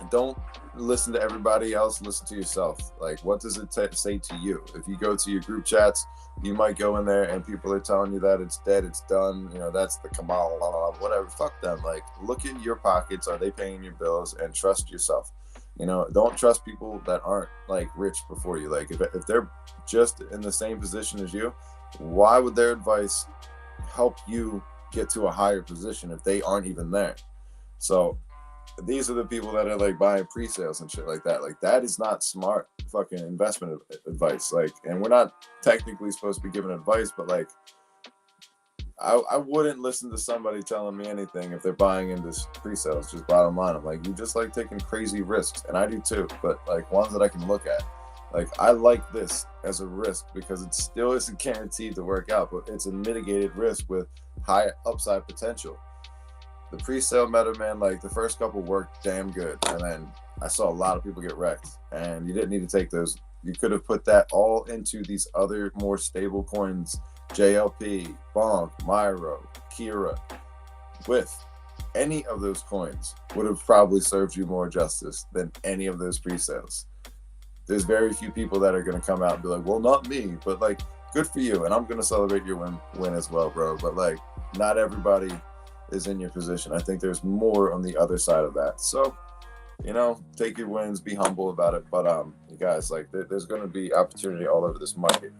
don't listen to everybody else. Listen to yourself. Like, what does it say to you? If you go to your group chats, you might go in there and people are telling you that it's dead, it's done, that's the Kamal, whatever. Fuck them. Like, look at your pockets. Are they paying your bills? And trust yourself. Don't trust people that aren't like rich before you. Like, if they're just in the same position as you, why would their advice help you get to a higher position if they aren't even there? So these are the people that are like buying pre-sales and shit like that. Like, that is not smart fucking investment advice. Like, and we're not technically supposed to be giving advice, but like, I wouldn't listen to somebody telling me anything if they're buying into pre-sales. Just bottom line, I'm like, you just like taking crazy risks, and I do too, but like ones that I can look at. Like, I like this as a risk because it still isn't guaranteed to work out, but it's a mitigated risk with high upside potential. The pre-sale meta, man, like the first couple worked damn good, and then I saw a lot of people get wrecked, and you didn't need to take those. You could have put that all into these other more stable coins, JLP, Bonk, Myro, Kira. With any of those coins would have probably served you more justice than any of those pre-sales. There's very few people that are going to come out and be like, well, not me, but like, good for you, and I'm going to celebrate your win as well, bro. But like, not everybody is in your position. I think there's more on the other side of that. So, take your wins, be humble about it. But you guys, like, there's going to be opportunity all over this market.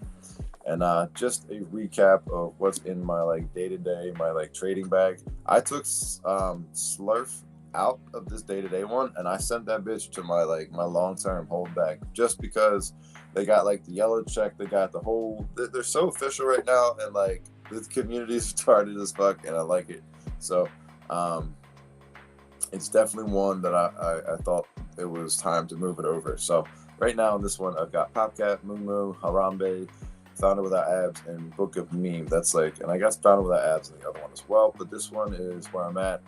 And just a recap of what's in my like day-to-day, my like trading bag. I took Slurf out of this day-to-day one, and I sent that bitch to my long-term hold bag, just because they got like the yellow check, they got the whole, they're so official right now, and like the community's started as fuck, and I like it. So it's definitely one that I thought it was time to move it over. So right now in this one, I've got Popcat, Moo, Harambe, Founder Without Abs, and Book of Meme. That's like, and I guess Founder Without Abs in the other one as well. But this one is where I'm at.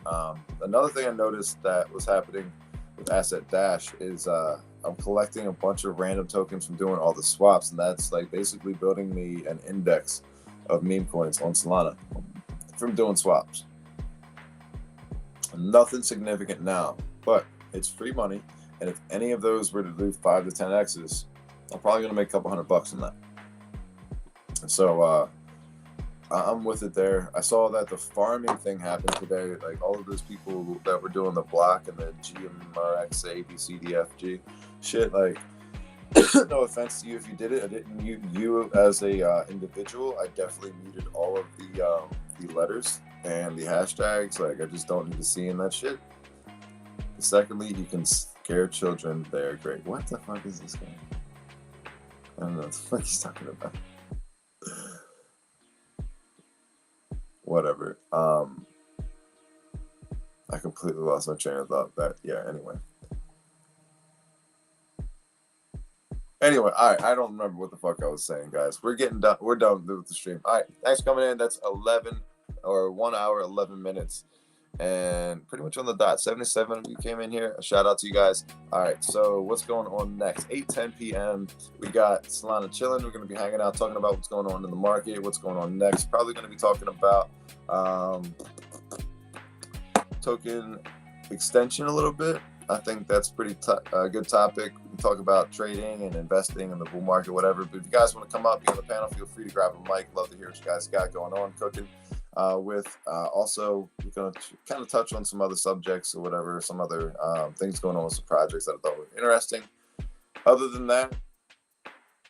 Another thing I noticed that was happening with Asset Dash is I'm collecting a bunch of random tokens from doing all the swaps, and that's like basically building me an index of meme coins on Solana from doing swaps. Nothing significant now, but it's free money, and if any of those were to do 5 to 10 X's, I'm probably gonna make a couple $100 in that. And so I'm with it there. I saw that the farming thing happened today. Like all of those people that were doing the block and the GMRX ABCDFG shit. Like, no offense to you if you did it. I didn't mute you as a individual. I definitely muted all of the letters and the hashtags. Like, I just don't need to see in that shit. Secondly, you can scare children. They're great. What the fuck is this guy? I don't know what the fuck he's talking about. Whatever. I completely lost my train of thought. Anyway, all right. I don't remember what the fuck I was saying, guys. We're getting done. We're done with the stream. All right. Thanks for coming in. That's 1 hour, 11 minutes. And pretty much on the dot. 77 of you came in here. A shout out to you guys. All right. So what's going on next? 8:10 p.m. We got Solana chilling. We're going to be hanging out, talking about what's going on in the market, what's going on next. Probably going to be talking about token extension a little bit. I think that's pretty good topic. We can talk about trading and investing in the bull market, whatever. But if you guys want to come up, be on the panel, feel free to grab a mic. Love to hear what you guys got going on, cooking. Also, we're going to kind of touch on some other subjects or whatever, some other things going on with some projects that I thought were interesting. Other than that,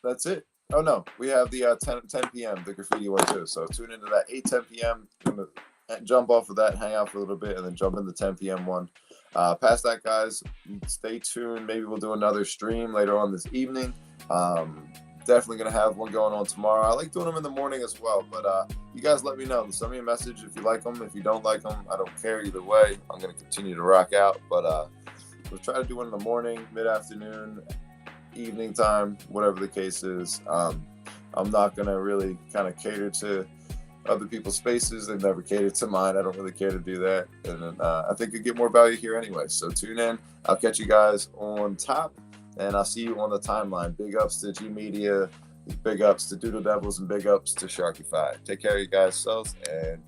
that's it. Oh, no, we have the 10 p.m., the graffiti one too. So tune into that 8:10 p.m. I'm going to jump off of that, hang out for a little bit, and then jump in the 10 p.m. one. Past that, guys, stay tuned. Maybe we'll do another stream later on this evening. Definitely going to have one going on tomorrow. I like doing them in the morning as well, but you guys let me know. Send me a message if you like them. If you don't like them, I don't care either way. I'm going to continue to rock out, but we'll try to do one in the morning, mid-afternoon, evening time, whatever the case is. I'm not going to really kind of cater to other people's spaces. They've never catered to mine. I don't really care to do that. And then I think you get more value here anyway. So tune in. I'll catch you guys on top. And I'll see you on the timeline. Big ups to G Media, big ups to Doodle Devils, and big ups to Sharkify. Take care of you guys, selves, and peace.